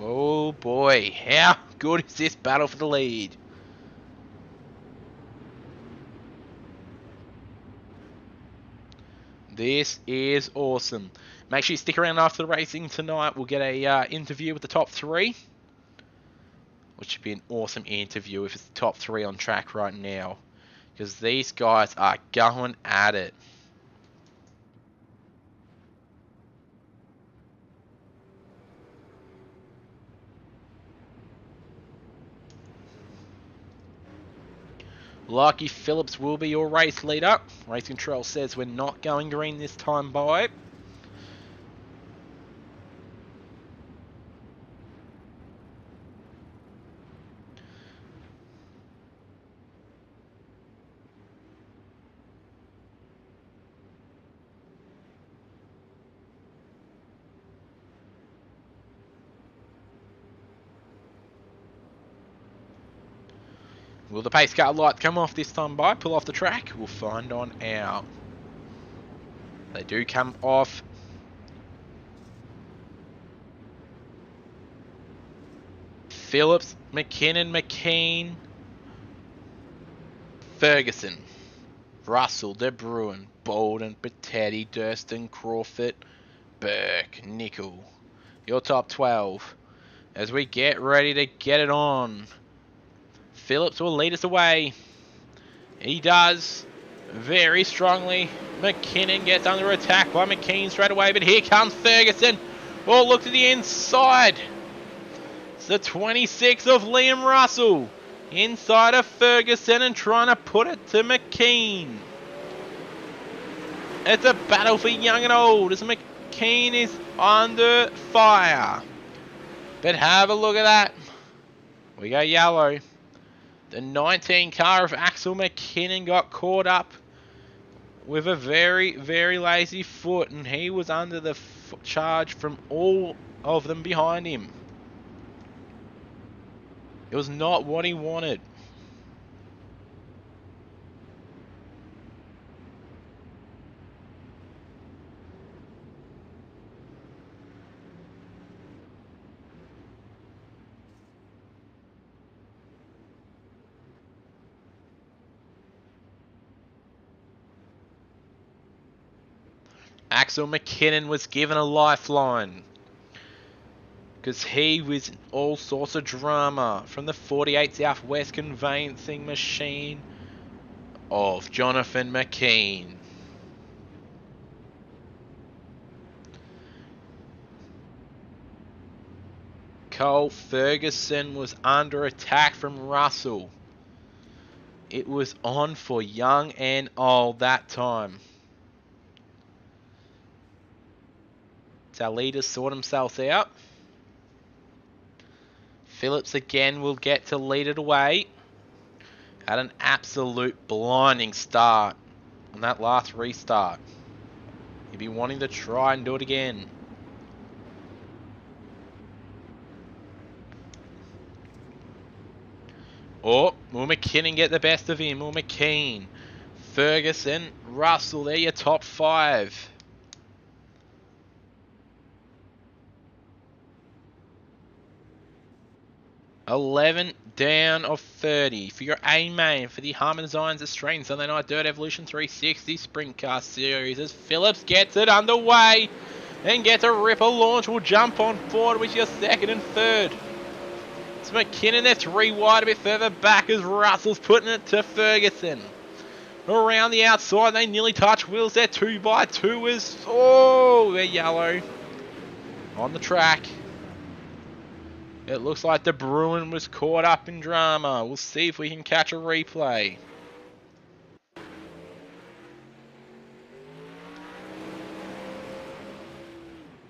Oh boy, how good is this battle for the lead? This is awesome. Make sure you stick around after the racing tonight. We'll get a interview with the top 3. Which should be an awesome interview if it's the top 3 on track right now. Because these guys are going at it. Lucky Phillips will be your race leader. Race control says we're not going green this time by. Will the pace car light come off this time by? Pull off the track? We'll find on out. They do come off. Phillips, McKinnon, McKean, Ferguson, Russell, De Bruin, Bolden, Patetti, Durston, Crawford, Burke, Nickel. Your top 12. As we get ready to get it on. Phillips will lead us away. He does. Very strongly. McKinnon gets under attack by McKean straight away. But here comes Ferguson. Oh, look to the inside. It's the 26 of Liam Russell. Inside of Ferguson and trying to put it to McKean. It's a battle for young and old as McKean is under fire. But have a look at that. We go yellow. The 19 car of Axel McKinnon got caught up with a very, very lazy foot, and he was under the charge from all of them behind him. It was not what he wanted. Axel McKinnon was given a lifeline because he was in all sorts of drama from the 48 Southwest conveyancing machine of Jonathan McKean. Cole Ferguson was under attack from Russell. It was on for young and old that time. Our leaders sort themselves out. Phillips again will get to lead it away. Had an absolute blinding start on that last restart. He'd be wanting to try and do it again. Oh, will McKinnon get the best of him? Will McKean, Ferguson, Russell, they're your top 5. $11 down of 30 for your A main for the Harman Designs Australian Sunday Night Dirt Evolution 360 Sprint Car Series as Phillips gets it underway and gets a ripper launch. Will jump on board with your second and third. It's McKinnon, they're 3 wide a bit further back as Russell's putting it to Ferguson. Around the outside, they nearly touch wheels. They're 2 by 2 as, oh, they're yellow on the track. It looks like De Bruin was caught up in drama. We'll see if we can catch a replay.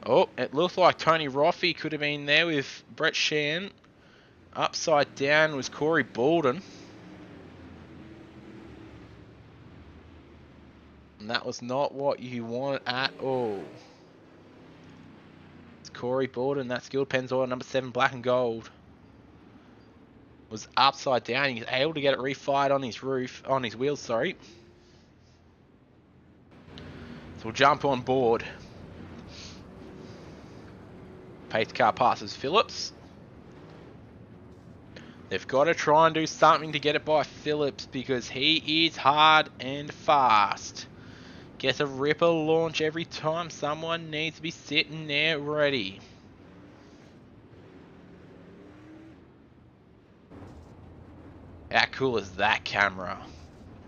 Oh, it looks like Tony Roffey could have been there with Brett Shan. Upside down was Corey Bolden. And that was not what you wanted at all. Corey Bolden, that skilled Pennzoil number 7 black and gold, was upside down. He was able to get it refired on his roof, on his wheels, sorry. So we'll jump on board. Pace car passes Phillips. They've got to try and do something to get it by Phillips because he is hard and fast. Gets a ripper launch every time. Someone needs to be sitting there ready. How cool is that camera?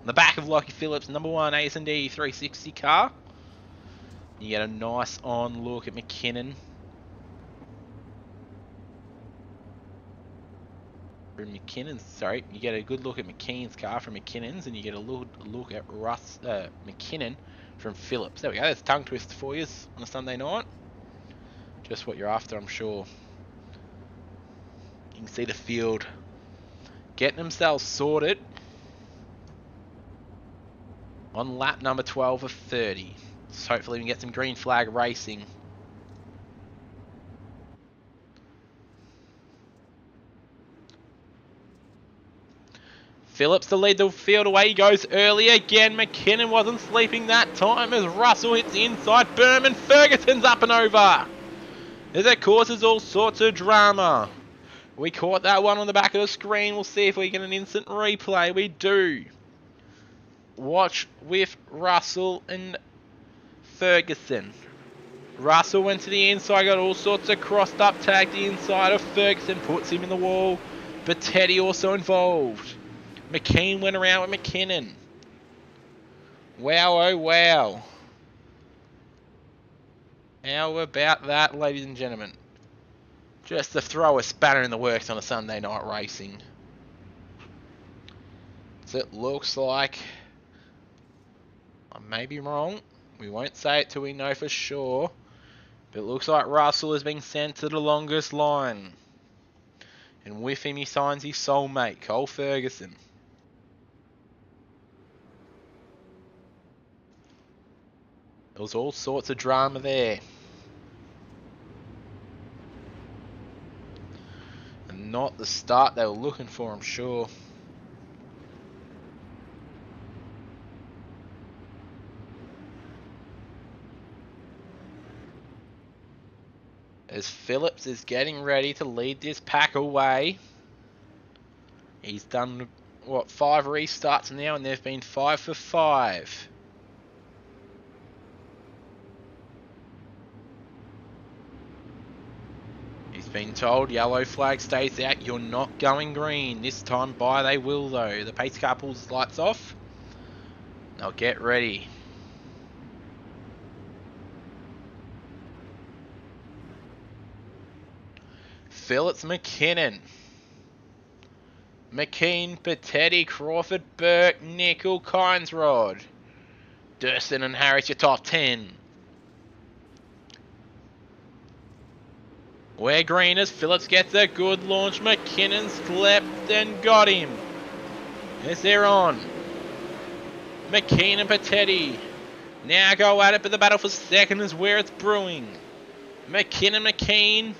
On the back of Lockie Phillips, number 1 A&D 360 car. You get a nice on look at McKinnon. Sorry, you get a good look at McKean's car from McKinnon's, and you get a look at McKinnon from Phillips. There we go, there's a tongue twister for you on a Sunday night. Just what you're after, I'm sure. You can see the field getting themselves sorted on lap number 12 of 30. So hopefully we can get some green flag racing. Phillips to lead the field away. He goes early again. McKinnon wasn't sleeping that time as Russell hits the inside berm and Ferguson's up and over. As it causes all sorts of drama. We caught that one on the back of the screen. We'll see if we get an instant replay. We do. Watch with Russell and Ferguson. Russell went to the inside, got all sorts of crossed up, tagged the inside of Ferguson, puts him in the wall. But Teddy also involved. McKean went around with McKinnon. Wow, oh wow. How about that, ladies and gentlemen? Just to throw a spanner in the works on a Sunday night racing. So it looks like, I may be wrong, we won't say it till we know for sure, but it looks like Russell is being sent to the longest line. And with him he signs his soulmate, Cole Ferguson. There was all sorts of drama there. And not the start they were looking for, I'm sure. As Phillips is getting ready to lead this pack away. He's done, what, 5 restarts now, and they've been 5 for 5. He's been told yellow flag stays out, you're not going green. This time by they will though. The pace car pulls the lights off. Now get ready. Phillips, McKinnon. McKean, Patetti, Crawford, Burke, Nickel, Kynesrod. Durston and Harris, your top 10. We're green as Phillips gets a good launch. McKinnon slept and got him. Yes, they're on. McKean and Patetti. Now go at it, but the battle for second is where it's brewing. McKinnon.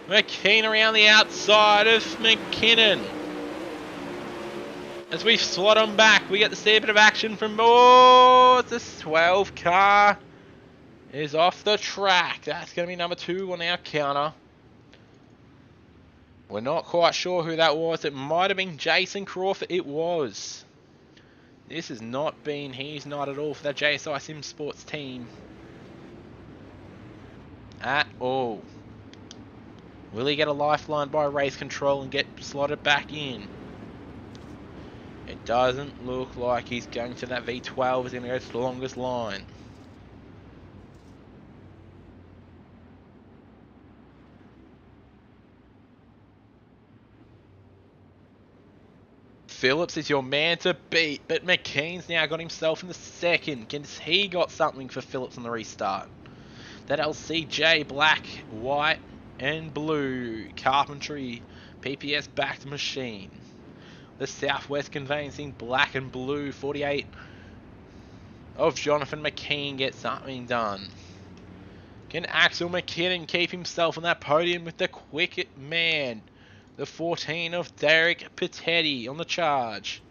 McKean around the outside of McKinnon. As we slot on back, we get to see a bit of action from... Oh, it's a 12 car. Is off the track. That's going to be number 2 on our counter. We're not quite sure who that was. It might have been Jason Crawford. It was. This has not been... He's not at all for that JSI Sim Sports team. At all. Will he get a lifeline by race control and get slotted back in? It doesn't look like he's going to that V12. He's going to go to the longest line. Phillips is your man to beat, but McKean's now got himself in the second. Has he got something for Phillips on the restart? That LCJ, black, white, and blue carpentry PPS backed machine. The Southwest Conveyancing black and blue 48 of Jonathan McKean get something done. Can Axel McKinnon keep himself on that podium with the quick man? The 14 of Derek Patetti on the charge.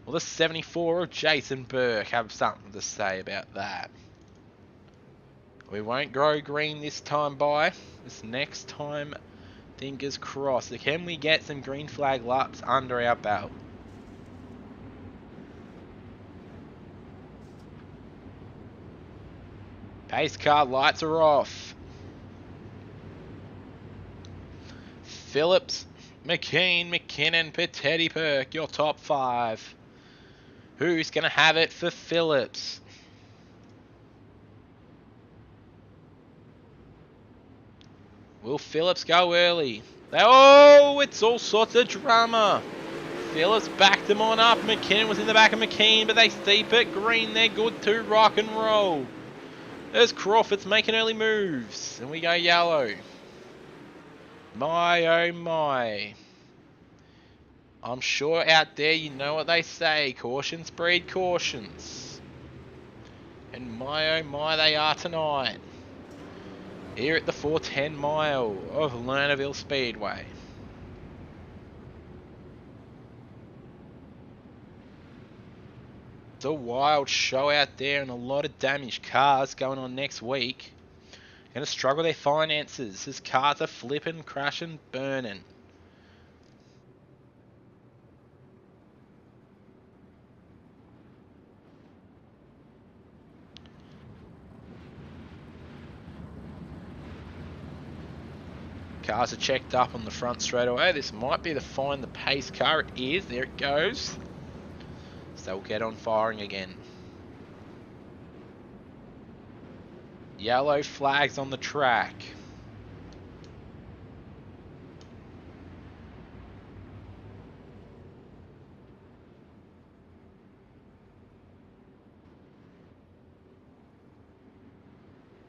Will the 74 of Jason Burke have something to say about that? We won't grow green this time by. This next time, fingers crossed. Can we get some green flag laps under our belt? Pace car lights are off. Phillips, McKean, McKinnon, Patetti, Burke, your top 5. Who's going to have it for Phillips? Will Phillips go early? Oh, it's all sorts of drama. Phillips backed him on up. McKinnon was in the back of McKean, but they steep it green. They're good to rock and roll. There's Crawford's making early moves. And we go yellow. My, oh my. I'm sure out there you know what they say. Cautions breed cautions. And my, oh my, they are tonight. Here at the 410 mile of Lernerville Speedway. a wild show out there and a lot of damaged cars going on next week. Going to struggle their finances. His cars are flipping, crashing, burning. Cars are checked up on the front straight away. This might be the find the pace car. It is. There it goes. So we'll get on firing again. Yellow flags on the track.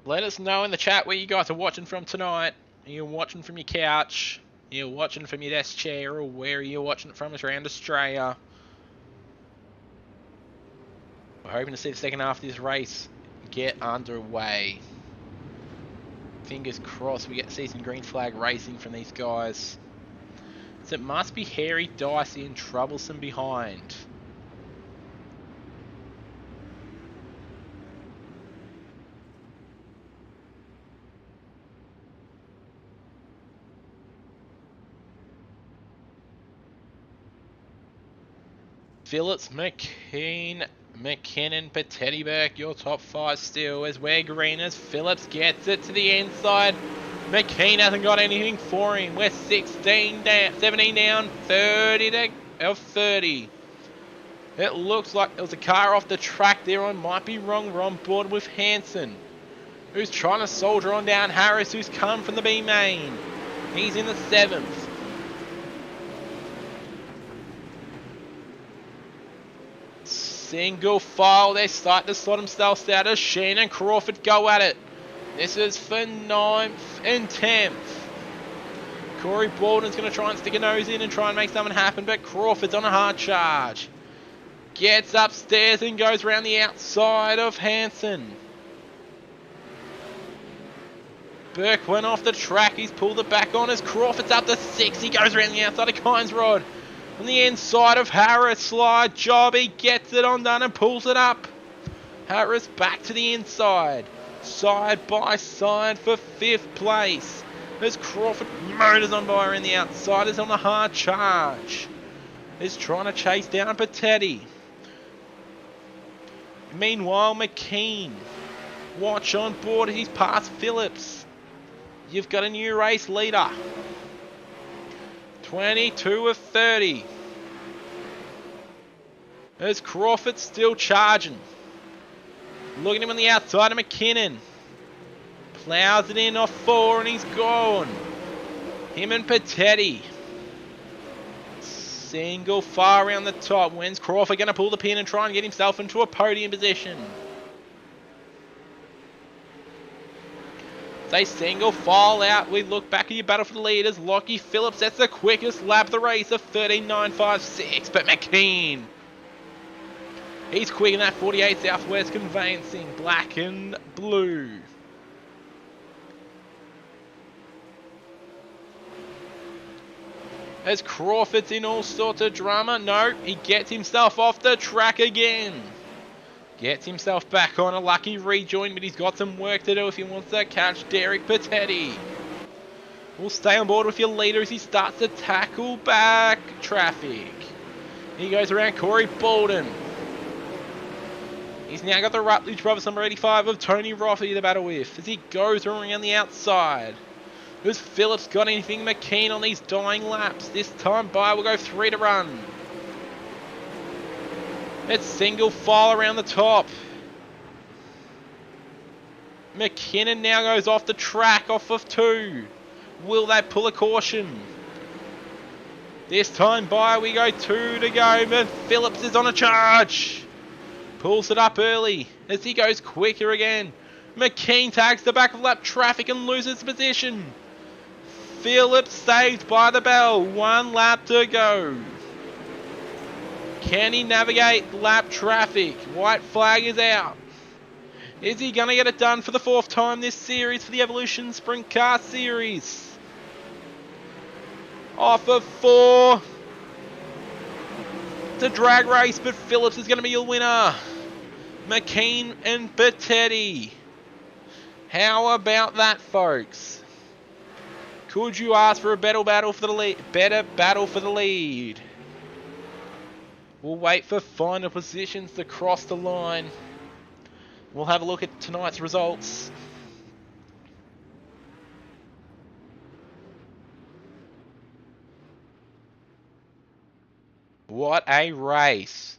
Let us know in the chat where you guys are watching from tonight. Are you watching from your couch? Are you watching from your desk chair? Or where are you watching it from around Australia? We're hoping to see the second half of this race get underway. Fingers crossed we get to see some green flag racing from these guys. So it must be hairy, dicey and troublesome behind. Phillips, McKean, McKinnon, Pettyberg, your top five still as we're green as Phillips gets it to the inside. McKean hasn't got anything for him. We're 16 down, 17 down, 30 of 30. It looks like there was a car off the track there. I might be wrong. We're on board with Hanson, who's trying to soldier on down Harris, who's come from the B main. He's in the 7th. Single file, they start to slot themselves out as Sheen and Crawford go at it. This is for 9th and 10th. Corey Baldwin's going to try and stick a nose in and try and make something happen, but Crawford's on a hard charge. Gets upstairs and goes around the outside of Hanson. Burke went off the track, he's pulled it back on as Crawford's up to 6. He goes around the outside of Kynesrod. On the inside of Harris, slide job, he gets it undone and pulls it up. Harris back to the inside, side by side for 5th place. As Crawford motors on by around the outside, is on a hard charge. Is trying to chase down Patetti. Meanwhile, McKean, watch on board as he's past Phillips. You've got a new race leader. 22 of 30. There's Crawford still charging. Look at him on the outside of McKinnon. Plows it in off 4 and he's gone. Him and Patetti. Single far around the top. When's Crawford going to pull the pin and try and get himself into a podium position? They single file out. We look back at your battle for the leaders. Lockie Phillips, that's the quickest lap of the race of 13.956. But McKean, he's quick in that 48 Southwest Conveyancing, black and blue. As Crawford's in all sorts of drama. No, he gets himself off the track again. Gets himself back on a lucky rejoin, but he's got some work to do if he wants to catch Derek Patetti. We'll stay on board with your leader as he starts to tackle back traffic. He goes around Corey Bolden. He's now got the Rutledge Brothers number 85 of Tony Roffey to battle with as he goes around the outside. Has Phillips got anything McKean on these dying laps? This time by will go 3 to run. It's single file around the top. McKinnon now goes off the track, off of 2. Will they pull a caution? This time by we go 2 to go, but Phillips is on a charge. Pulls it up early as he goes quicker again. McKean tags the back of lap traffic and loses position. Phillips saved by the bell. 1 lap to go. Can he navigate lap traffic? White flag is out. Is he going to get it done for the 4th time this series for the Evolution Sprint Car Series? Off of 4. It's a drag race, but Phillips is going to be your winner. McKean and Bettetti. How about that, folks? Could you ask for a better battle for the lead? We'll wait for final positions to cross the line. We'll have a look at tonight's results. What a race.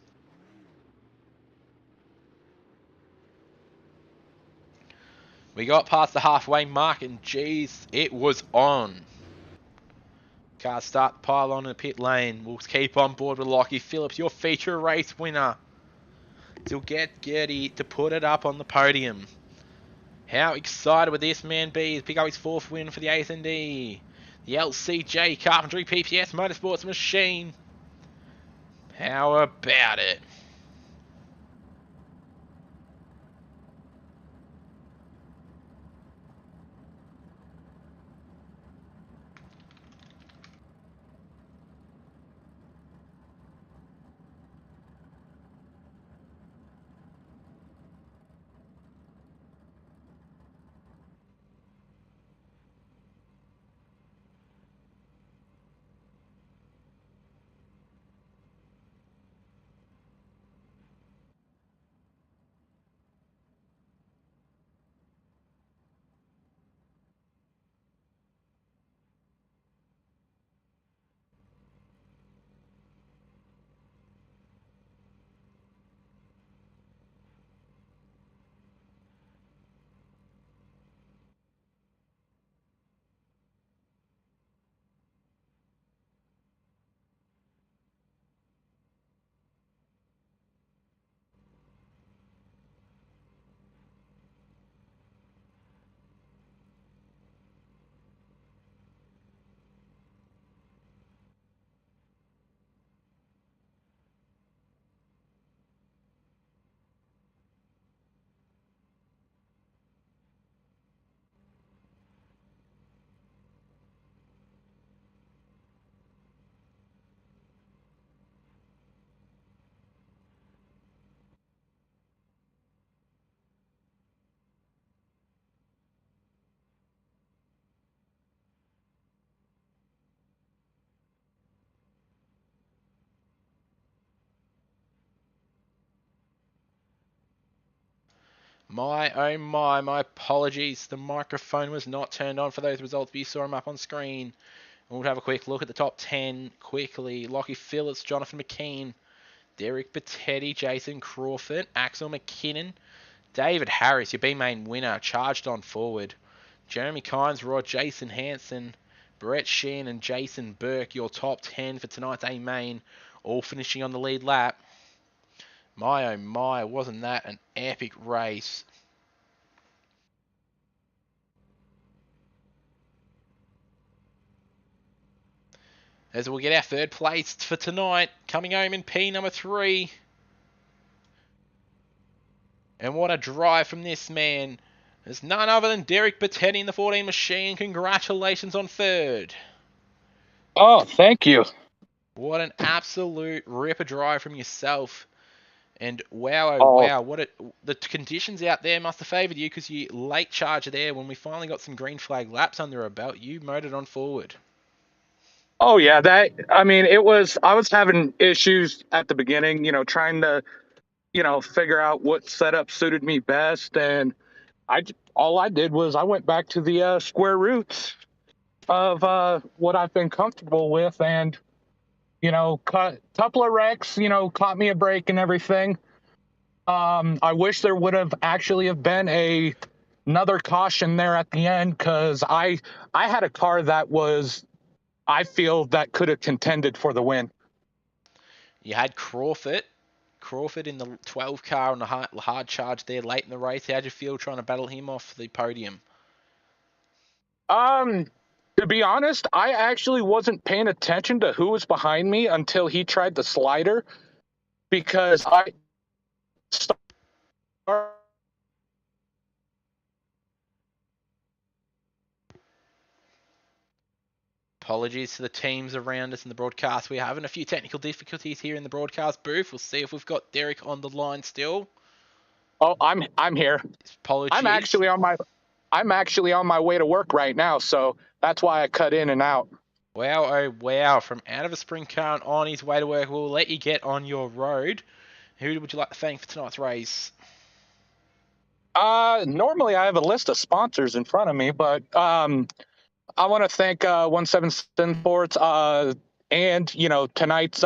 We got past the halfway mark and geez, it was on. Cars start to pile on in the pit lane. We'll keep on board with Lockie Phillips, your feature race winner. To get Gertie to put it up on the podium. How excited would this man be to pick up his 4th win for the ASND? The LCJ Carpentry PPS Motorsports machine. How about it? My oh my apologies. The microphone was not turned on for those results, but you saw them up on screen. We'll have a quick look at the top 10 quickly. Lockie Phillips, Jonathan McKean, Derek Bettetti, Jason Crawford, Axel McKinnon, David Harris, your B-main winner, charged on forward. Jeremy Kynes, Rod, Jason Hansen, Brett Sheehan and Jason Burke, your top 10 for tonight's A-main, all finishing on the lead lap. My oh my, wasn't that an epic race? As we'll get our 3rd place for tonight, coming home in P number 3. And what a drive from this man. There's none other than Derek Bettetti in the 14 machine. Congratulations on 3rd. Oh, thank you. What an absolute ripper drive from yourself. And wow, oh wow, the conditions out there must have favoured you because you late charger there. When we finally got some green flag laps under our belt, you motored on forward. Oh yeah, I was having issues at the beginning, trying to, figure out what setup suited me best, and all I did was I went back to the square roots of what I've been comfortable with, and couple of wrecks, caught me a break and everything. I wish there would have actually have been another caution there at the end, because I had a car that was, I feel, that could have contended for the win. You had Crawford in the 12 car on the hard charge there late in the race. How'd you feel trying to battle him off the podium? To be honest, I actually wasn't paying attention to who was behind me until he tried the slider, because I started. Apologies to the teams around us in the broadcast. We're having a few technical difficulties here in the broadcast booth. We'll see if we've got Derek on the line still. Oh, I'm here. Apologies. I'm actually on my way to work right now, so that's why I cut in and out. Wow, oh wow. From out of a sprint car and on his way to work, we'll let you get on your road. Who would you like to thank for tonight's race? Normally I have a list of sponsors in front of me, but I want to thank 17 Sim Sports and tonight's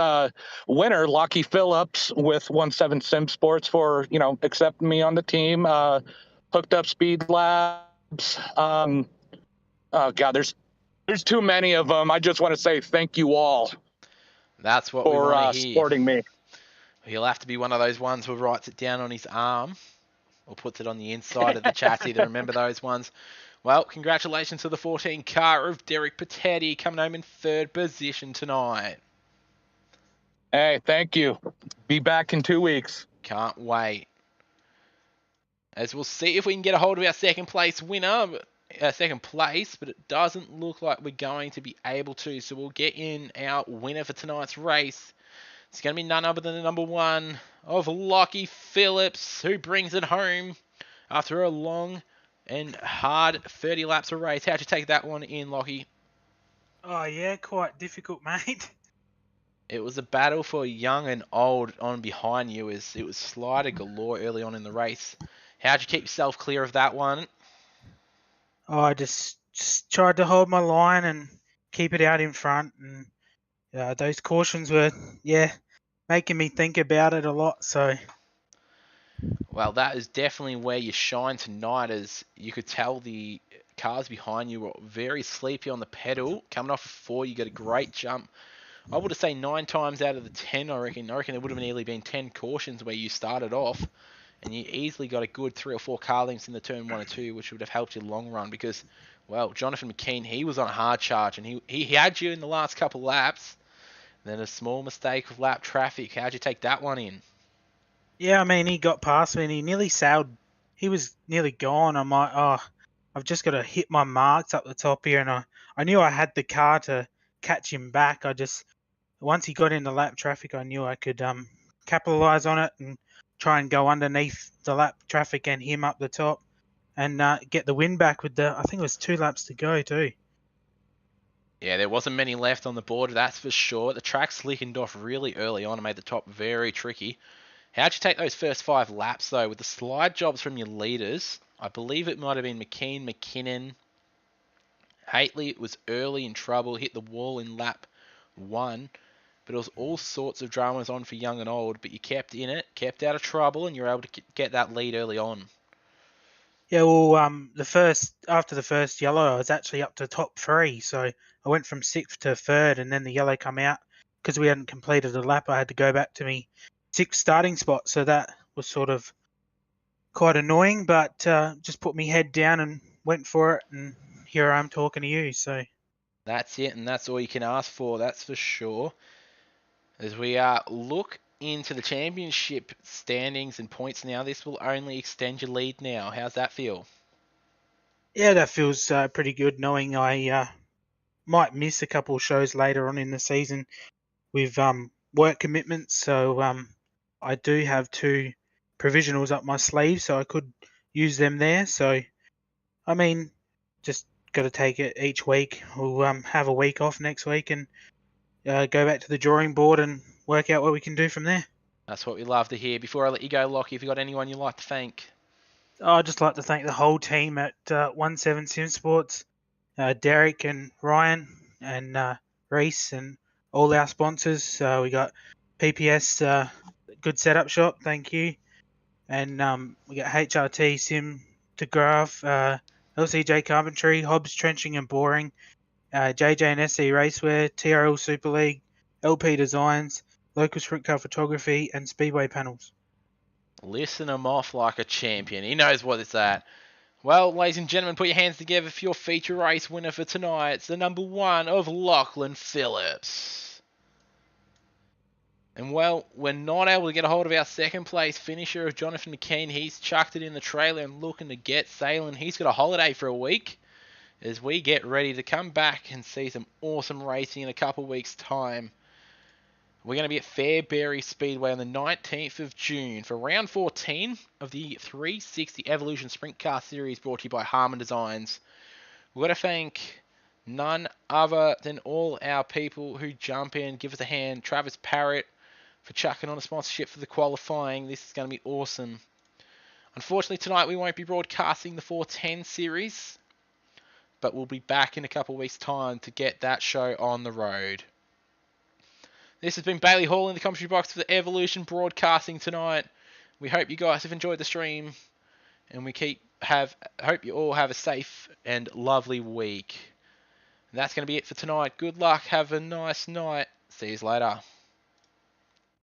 winner, Lockie Phillips with 17 Sim Sports for accepting me on the team. Hooked Up Speed Labs. Oh God, there's too many of them. I just want to say thank you all. That's what for we want to hear. Supporting me. He'll have to be one of those ones who writes it down on his arm or puts it on the inside of the chassis to remember those ones. Well, congratulations to the 14 car of Derek Patetti coming home in third position tonight. Hey, thank you. Be back in 2 weeks. Can't wait. As we'll see if we can get a hold of our second place, but it doesn't look like we're going to be able to. So we'll get in our winner for tonight's race. It's going to be none other than the number 1 of Lockie Phillips, who brings it home after a long and hard 30 laps of race. How'd you take that one in, Lockie? Oh, yeah, quite difficult, mate. It was a battle for young and old on behind you. It was slider galore early on in the race. How'd you keep yourself clear of that one? Oh, I just tried to hold my line and keep it out in front. And those cautions were, making me think about it a lot. So, well, that is definitely where you shine tonight, as you could tell the cars behind you were very sleepy on the pedal. Coming off 4, you got a great jump. I would say 9 times out of the 10, I reckon there would have nearly been 10 cautions where you started off, and you easily got a good 3 or 4 car lengths in the turn 1 or 2, which would have helped you long run because, well, Jonathan McKean, he was on a hard charge, and he had you in the last couple laps. Then a small mistake of lap traffic. How'd you take that one in? Yeah, I mean, he got past me and he nearly sailed. He was nearly gone. I'm like, oh, I've just got to hit my marks up the top here. And I knew I had the car to catch him back. Once he got into lap traffic, I knew I could capitalize on it and try and go underneath the lap traffic and him up the top and get the win back with I think it was 2 laps to go too. Yeah, there wasn't many left on the board, that's for sure. The track slickened off really early on and made the top very tricky. How'd you take those first 5 laps, though, with the slide jobs from your leaders? I believe it might have been McKean, McKinnon. Haitley was early in trouble, hit the wall in lap 1. But it was all sorts of dramas on for young and old, but you kept in it, kept out of trouble, and you were able to get that lead early on. Yeah, well, after the first yellow, I was actually up to top 3, so I went from 6th to 3rd, and then the yellow come out because we hadn't completed a lap. I had to go back to me 6th starting spot, so that was sort of quite annoying, but just put me head down and went for it, and here I am talking to you. So that's it, and that's all you can ask for. That's for sure. As we look into the championship standings and points now, this will only extend your lead now. How's that feel? Yeah, that feels pretty good, knowing I might miss a couple of shows later on in the season with work commitments. So I do have 2 provisionals up my sleeve, so I could use them there. So, I mean, just got to take it each week. We'll have a week off next week and go back to the drawing board and work out what we can do from there. That's what we love to hear. Before I let you go, Lockie, have you got anyone you'd like to thank? I'd just like to thank the whole team at 17 Sim Sports, Derek and Ryan and Reese and all our sponsors. We got PPS Good Setup Shop, thank you. And we got HRT Sim to Graph, LCJ Carpentry, Hobbs Trenching and Boring, JJ and SC Racewear, TRL Super League, LP Designs, Local Sprintcar Photography, and Speedway Panels. Listen him off like a champion. He knows what it's at. Well, ladies and gentlemen, put your hands together for your feature race winner for tonight. It's the number 1 of Lachlan Phillips. And, well, we're not able to get a hold of our second place finisher of Jonathan McKean. He's chucked it in the trailer and looking to get sailing. He's got a holiday for a week. as we get ready to come back and see some awesome racing in a couple weeks' time. We're going to be at Fairbury Speedway on the 19th of June for round 14 of the 360 Evolution Sprint Car Series, brought to you by Harman Designs. We've got to thank none other than all our people who jump in, give us a hand. Travis Parrott for chucking on a sponsorship for the qualifying. This is going to be awesome. Unfortunately, tonight we won't be broadcasting the 410 series, but we'll be back in a couple of weeks' time to get that show on the road. This has been Bailey Hall in the commentary box for the Evolution broadcasting tonight. We hope you guys have enjoyed the stream, and hope you all have a safe and lovely week. And that's going to be it for tonight. Good luck. Have a nice night. See you later.